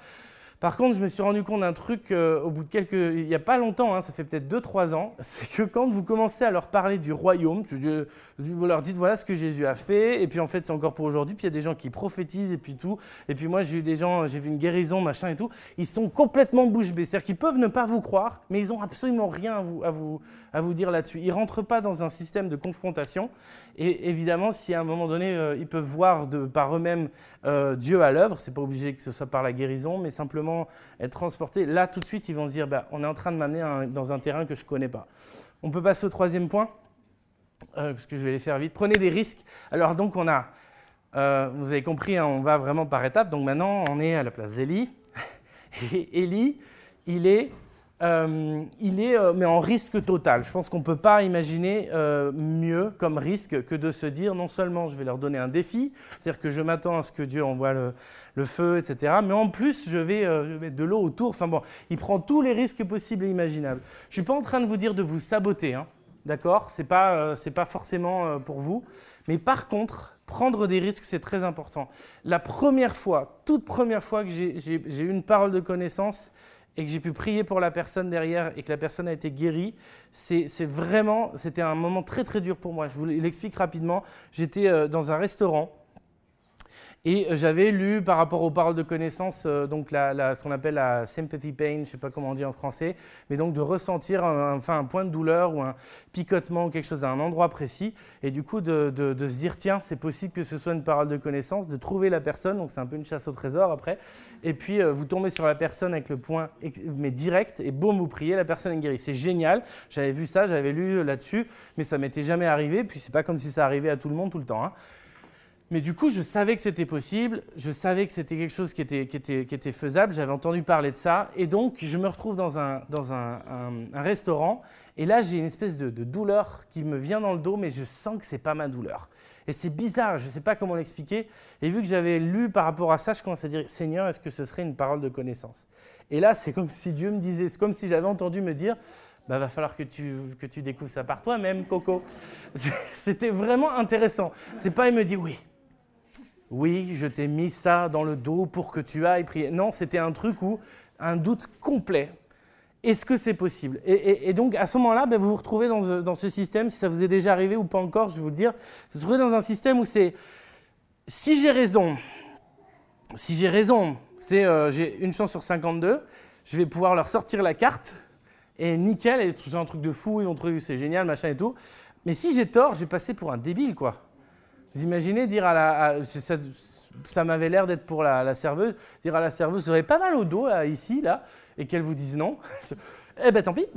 Speaker 2: Par contre, je me suis rendu compte d'un truc au bout de il n'y a pas longtemps, hein, ça fait peut-être 2-3 ans, c'est que quand vous commencez à leur parler du royaume, vous leur dites voilà ce que Jésus a fait, et puis en fait c'est encore pour aujourd'hui, puis il y a des gens qui prophétisent et puis tout, et puis moi j'ai vu une guérison, machin et tout, ils sont complètement bouche bée, c'est-à-dire qu'ils peuvent ne pas vous croire, mais ils n'ont absolument rien à vous dire là-dessus. Ils ne rentrent pas dans un système de confrontation, et évidemment si à un moment donné ils peuvent voir par eux-mêmes Dieu à l'œuvre, c'est pas obligé que ce soit par la guérison, mais simplement être transportés, là tout de suite ils vont se dire on est en train de m'amener dans un terrain que je ne connais pas. On peut passer au troisième point. parce que je vais les faire vite. Prenez des risques. Alors donc on a, vous avez compris, hein, on va vraiment par étapes. Donc maintenant on est à la place d'Élie. Et Élie, il est mais en risque total. Je pense qu'on ne peut pas imaginer mieux comme risque que de se dire non seulement je vais leur donner un défi, c'est-à-dire que je m'attends à ce que Dieu envoie le feu, etc. Mais en plus, je vais mettre de l'eau autour. Enfin bon, il prend tous les risques possibles et imaginables. Je ne suis pas en train de vous dire de vous saboter, hein, d'accord ? C'est pas forcément pour vous. Mais par contre, prendre des risques, c'est très important. La première fois, toute première fois que j'ai eu une parole de connaissance, et que j'ai pu prier pour la personne derrière et que la personne a été guérie, c'était un moment très très dur pour moi. Je vous l'explique rapidement. J'étais dans un restaurant et j'avais lu par rapport aux paroles de connaissance, donc ce qu'on appelle la sympathy pain, je ne sais pas comment on dit en français, mais donc de ressentir un point de douleur ou un picotement ou quelque chose à un endroit précis, et du coup de se dire tiens, c'est possible que ce soit une parole de connaissance, de trouver la personne, donc c'est un peu une chasse au trésor après, et puis vous tombez sur la personne avec le point mais direct, et boum, vous priez, la personne est guérie. C'est génial, j'avais vu ça, j'avais lu là-dessus, mais ça m'était jamais arrivé, puis c'est pas comme si ça arrivait à tout le monde tout le temps, hein. Mais du coup, je savais que c'était possible, je savais que c'était quelque chose qui était faisable, j'avais entendu parler de ça, et donc je me retrouve dans un restaurant, et là j'ai une espèce de douleur qui me vient dans le dos, mais je sens que ce n'est pas ma douleur. Et c'est bizarre, je ne sais pas comment l'expliquer, et vu que j'avais lu par rapport à ça, je commence à dire « Seigneur, est-ce que ce serait une parole de connaissance ?» Et là, c'est comme si Dieu me disait, c'est comme si j'avais entendu me dire bah, va falloir que tu découvres ça par toi-même, Coco. C'était vraiment intéressant. C'est pas, il me dit oui, je t'ai mis ça dans le dos pour que tu ailles prier. Non, c'était un truc où un doute complet. Est-ce que c'est possible ? Et donc, à ce moment-là, vous vous retrouvez dans ce système, si ça vous est déjà arrivé ou pas encore, je vais vous le dire, vous vous retrouvez dans un système où c'est si j'ai raison, j'ai une chance sur 52, je vais pouvoir leur sortir la carte et nickel, et c'est un truc de fou, ils vont trouver que c'est génial, machin et tout. Mais si j'ai tort, je vais passer pour un débile, quoi. Vous imaginez dire ça m'avait l'air d'être pour la serveuse, dire à la serveuse, vous avez pas mal au dos, là, ici, là, et qu'elle vous dise non. Eh ben tant pis.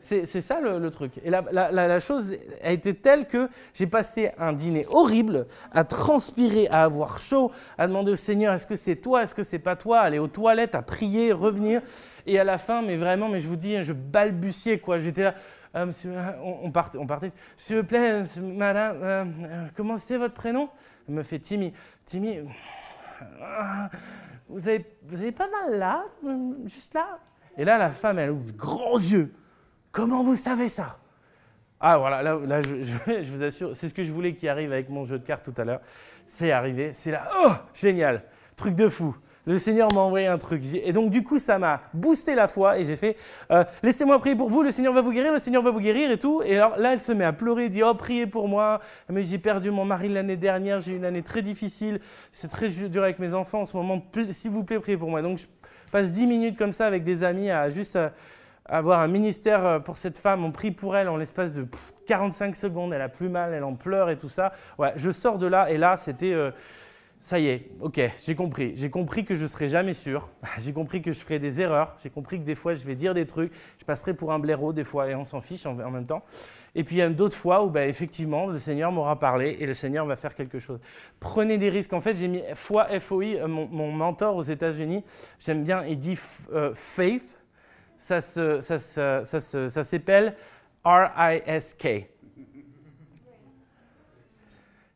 Speaker 2: C'est ça le truc. Et la chose a été telle que j'ai passé un dîner horrible à transpirer, à avoir chaud, à demander au Seigneur, est-ce que c'est toi, est-ce que c'est pas toi, aller aux toilettes, à prier, revenir. Et à la fin, mais je vous dis, je balbutiais, quoi. J'étais là. Monsieur, on partait. S'il vous plaît, madame, comment c'est votre prénom ? Elle me fait Timmy. Timmy, vous avez pas mal là, juste là. Et là, la femme, elle ouvre de grands yeux. Comment vous savez ça ? Ah voilà, là je vous assure, c'est ce que je voulais qui arrive avec mon jeu de cartes tout à l'heure. C'est arrivé, c'est là. Oh, génial, truc de fou. Le Seigneur m'a envoyé un truc. Et donc, du coup, ça m'a boosté la foi et j'ai fait laissez-moi prier pour vous, le Seigneur va vous guérir et tout. Et alors là, elle se met à pleurer, elle dit oh, priez pour moi. Mais j'ai perdu mon mari l'année dernière, j'ai eu une année très difficile. C'est très dur avec mes enfants en ce moment. S'il vous plaît, priez pour moi. Donc, je passe 10 minutes comme ça avec des amis à juste avoir un ministère pour cette femme. On prie pour elle en l'espace de 45 secondes. Elle a plus mal, elle en pleure et tout ça. Ouais, je sors de là et là, c'était. Ça y est, ok, j'ai compris. J'ai compris que je ne serai jamais sûr. J'ai compris que je ferai des erreurs. J'ai compris que des fois, je vais dire des trucs. Je passerai pour un blaireau des fois et on s'en fiche en même temps. Et puis, il y a d'autres fois où, effectivement, le Seigneur m'aura parlé et le Seigneur va faire quelque chose. Prenez des risques. En fait, j'ai mis foi, F-O-I. Mon mentor aux États-Unis, j'aime bien, il dit faith. Ça s'appelle R-I-S-K.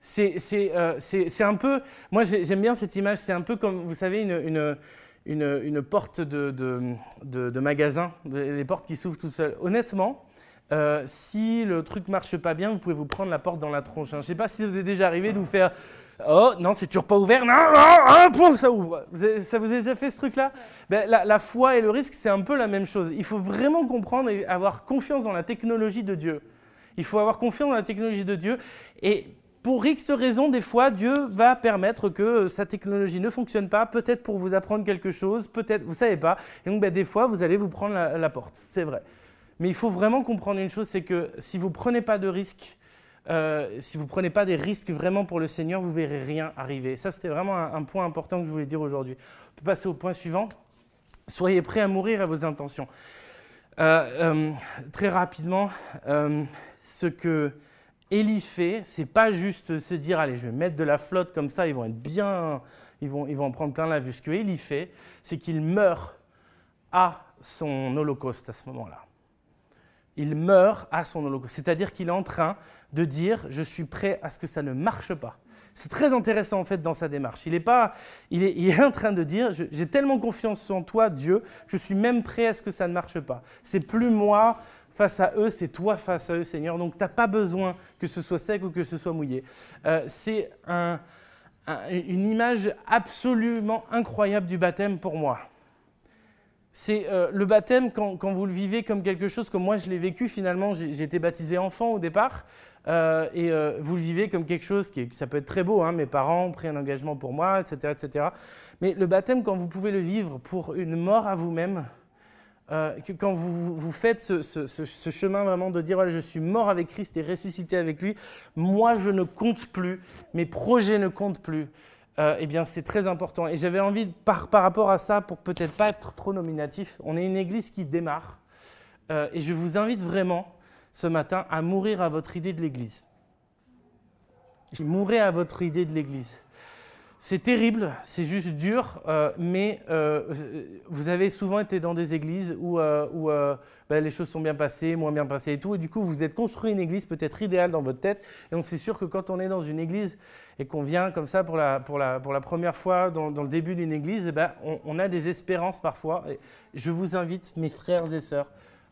Speaker 2: C'est un peu, moi j'aime bien cette image, c'est un peu comme, vous savez, une porte de magasin, les portes qui s'ouvrent toutes seules. Honnêtement, si le truc ne marche pas bien, vous pouvez vous prendre la porte dans la tronche. Je ne sais pas si vous est déjà arrivé de vous faire « Oh, non, c'est toujours pas ouvert, non, ça ouvre ». Ça vous a déjà fait ce truc-là ? La foi et le risque, c'est un peu la même chose. Il faut vraiment comprendre et avoir confiance dans la technologie de Dieu. Il faut avoir confiance dans la technologie de Dieu et pour X raisons, des fois, Dieu va permettre que sa technologie ne fonctionne pas, peut-être pour vous apprendre quelque chose, peut-être, vous ne savez pas. Et donc, des fois, vous allez vous prendre la porte, c'est vrai. Mais il faut vraiment comprendre une chose, c'est que si vous ne prenez pas de risques, si vous ne prenez pas des risques vraiment pour le Seigneur, vous ne verrez rien arriver. Ça, c'était vraiment un point important que je voulais dire aujourd'hui. On peut passer au point suivant. Soyez prêts à mourir à vos intentions. Très rapidement, ce que Élie fait, c'est pas juste se dire, allez, je vais mettre de la flotte comme ça, ils vont être bien, ils vont en prendre plein la vue. Ce que Élie fait, c'est qu'il meurt à son holocauste à ce moment-là. Il meurt à son holocauste, c'est-à-dire qu'il est en train de dire, je suis prêt à ce que ça ne marche pas. C'est très intéressant en fait dans sa démarche. Il est en train de dire, j'ai tellement confiance en toi, Dieu, je suis même prêt à ce que ça ne marche pas. C'est plus moi face à eux, c'est toi face à eux, Seigneur. Donc, tu n'as pas besoin que ce soit sec ou que ce soit mouillé. C'est une image absolument incroyable du baptême pour moi. C'est le baptême, quand vous le vivez comme quelque chose, comme moi je l'ai vécu finalement, j'ai été baptisé enfant au départ, et vous le vivez comme quelque chose ça peut être très beau, hein, mes parents ont pris un engagement pour moi, etc., etc. Mais le baptême, quand vous pouvez le vivre pour une mort à vous-même, quand vous faites ce chemin vraiment de dire voilà, je suis mort avec Christ et ressuscité avec lui, moi je ne compte plus, mes projets ne comptent plus, eh bien c'est très important. Et j'avais envie, par rapport à ça, pour peut-être pas être trop nominatif, on est une église qui démarre, et je vous invite vraiment ce matin à mourir à votre idée de l'église. Mourrez à votre idée de l'église. C'est terrible, c'est juste dur, mais vous avez souvent été dans des églises où les choses sont bien passées, moins bien passées et tout, et du coup vous êtes construit une église peut-être idéale dans votre tête, et on sait sûr que quand on est dans une église et qu'on vient comme ça pour la première fois dans le début d'une église, eh ben, on a des espérances parfois. Et je vous invite, mes frères et sœurs,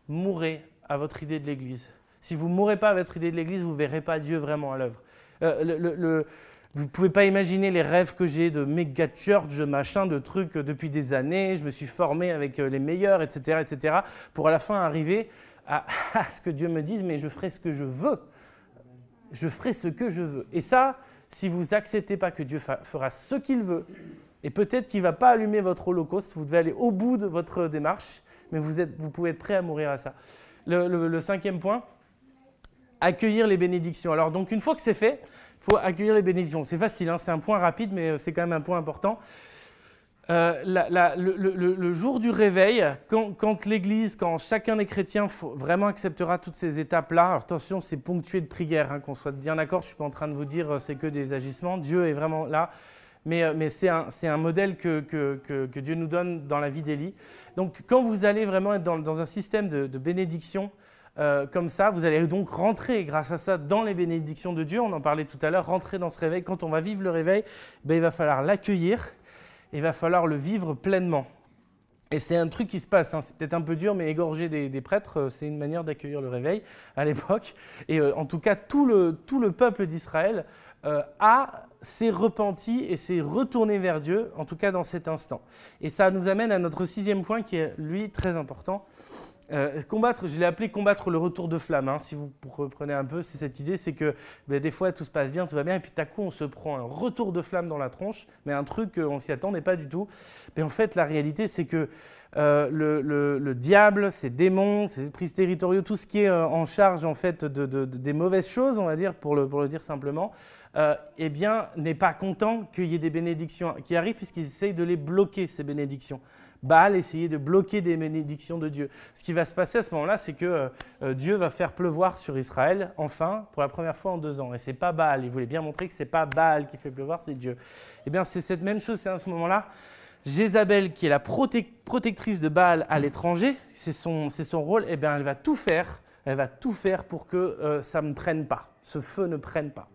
Speaker 2: mourrez à votre idée de l'église. Si vous ne mourrez pas à votre idée de l'église, vous ne verrez pas Dieu vraiment à l'œuvre. Vous ne pouvez pas imaginer les rêves que j'ai de méga church, machin, de trucs depuis des années. Je me suis formé avec les meilleurs, etc., etc., pour à la fin arriver à ce que Dieu me dise, mais je ferai ce que je veux. Je ferai ce que je veux. Et ça, si vous n'acceptez pas que Dieu fera ce qu'il veut, et peut-être qu'il ne va pas allumer votre holocauste, vous devez aller au bout de votre démarche, mais vous pouvez être prêt à mourir à ça. Le cinquième point, accueillir les bénédictions. Alors donc une fois que c'est fait, il faut accueillir les bénédictions. C'est facile, hein, c'est un point rapide, mais c'est quand même un point important. Le jour du réveil, quand l'Église, quand chacun des chrétiens vraiment acceptera toutes ces étapes-là, alors attention, c'est ponctué de prière, hein, qu'on soit bien d'accord, je ne suis pas en train de vous dire c'est que des agissements, Dieu est vraiment là, mais c'est un modèle que Dieu nous donne dans la vie d'Élie. Donc quand vous allez vraiment être dans un système de bénédiction, comme ça, vous allez donc rentrer grâce à ça dans les bénédictions de Dieu. On en parlait tout à l'heure, rentrer dans ce réveil. Quand on va vivre le réveil, ben, il va falloir l'accueillir, il va falloir le vivre pleinement. Et c'est un truc qui se passe, hein. C'est peut-être un peu dur, mais égorger des prêtres, c'est une manière d'accueillir le réveil à l'époque. Et en tout cas, tout le peuple d'Israël s'est repenti et s'est retourné vers Dieu, en tout cas dans cet instant. Et ça nous amène à notre sixième point qui est, lui, très important. Je l'ai appelé combattre le retour de flamme. Hein. Si vous reprenez un peu, c'est cette idée, c'est que des fois tout se passe bien, tout va bien, et puis tout à coup on se prend un retour de flamme dans la tronche, mais un truc on ne s'y attendait pas du tout. Mais en fait, la réalité, c'est que le diable, ses démons, ses esprits territoriaux, tout ce qui est en charge en fait des mauvaises choses, on va dire, pour le dire simplement, eh bien, n'est pas content qu'il y ait des bénédictions qui arrivent, puisqu'ils essayent de les bloquer, ces bénédictions. Baal essayait de bloquer des bénédictions de Dieu. Ce qui va se passer à ce moment-là, c'est que Dieu va faire pleuvoir sur Israël, enfin, pour la première fois en 2 ans. Et ce n'est pas Baal. Il voulait bien montrer que ce n'est pas Baal qui fait pleuvoir, c'est Dieu. Eh bien, c'est cette même chose, c'est à ce moment-là. Jézabel, qui est la protectrice de Baal à l'étranger, c'est son rôle, eh bien, elle va tout faire pour que ça ne prenne pas, ce feu ne prenne pas.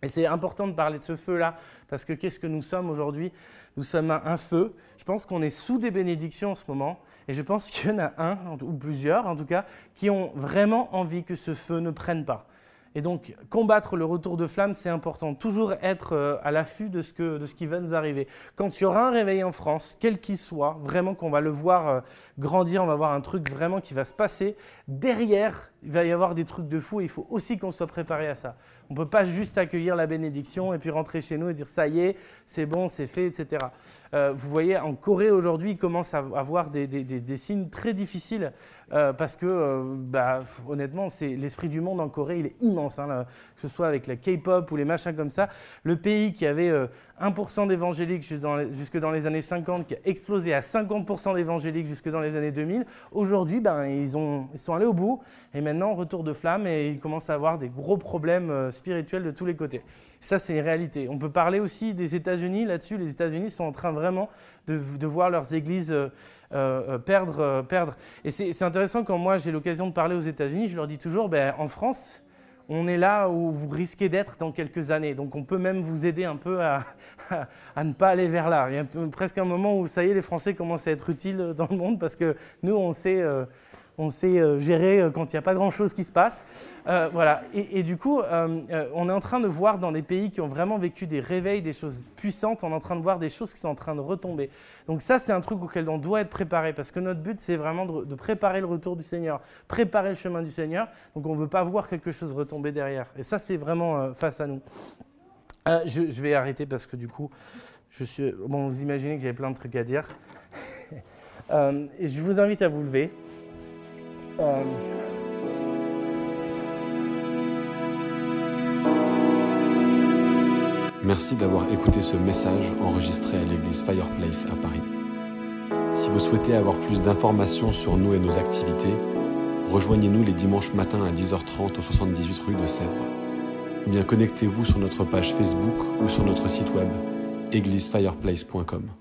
Speaker 2: Et c'est important de parler de ce feu-là, parce que qu'est-ce que nous sommes aujourd'hui? Nous sommes un feu. Je pense qu'on est sous des bénédictions en ce moment, et je pense qu'il y en a un, ou plusieurs en tout cas, qui ont vraiment envie que ce feu ne prenne pas. Et donc, combattre le retour de flamme, c'est important. Toujours être à l'affût de ce qui va nous arriver. Quand il y aura un réveil en France, quel qu'il soit, vraiment qu'on va le voir grandir, on va voir un truc vraiment qui va se passer. Derrière, il va y avoir des trucs de fou et il faut aussi qu'on soit préparé à ça. On ne peut pas juste accueillir la bénédiction et puis rentrer chez nous et dire ça y est, c'est bon, c'est fait, etc. Vous voyez, en Corée aujourd'hui, il commence à avoir des signes très difficiles parce que, honnêtement, l'esprit du monde en Corée, il est immense, hein, là, que ce soit avec la K-pop ou les machins comme ça. Le pays qui avait 1% d'évangéliques jusque dans les années 50, qui a explosé à 50% d'évangéliques jusque dans les années 2000, aujourd'hui, ils sont allés au bout, et maintenant, retour de flamme, et ils commencent à avoir des gros problèmes spirituels de tous les côtés. Ça, c'est une réalité. On peut parler aussi des États-Unis là-dessus. Les États-Unis sont en train vraiment de voir leurs églises perdre. Et c'est intéressant, quand moi j'ai l'occasion de parler aux États-Unis, je leur dis toujours, en France, on est là où vous risquez d'être dans quelques années. Donc on peut même vous aider un peu à ne pas aller vers là. Il y a presque un moment où, ça y est, les Français commencent à être utiles dans le monde, parce que nous, on sait gérer quand il n'y a pas grand-chose qui se passe. Voilà. Et du coup, on est en train de voir dans des pays qui ont vraiment vécu des réveils, des choses puissantes, on est en train de voir des choses qui sont en train de retomber. Donc ça, c'est un truc auquel on doit être préparé, parce que notre but, c'est vraiment de préparer le retour du Seigneur, préparer le chemin du Seigneur. Donc on ne veut pas voir quelque chose retomber derrière. Et ça, c'est vraiment face à nous. Je vais arrêter parce que du coup, vous imaginez que j'avais plein de trucs à dire. Je vous invite à vous lever.
Speaker 1: Merci d'avoir écouté ce message enregistré à l'église Fireplace à Paris. Si vous souhaitez avoir plus d'informations sur nous et nos activités, rejoignez-nous les dimanches matins à 10h30 au 78 rue de Sèvres. Ou bien connectez-vous sur notre page Facebook ou sur notre site web églisefireplace.com.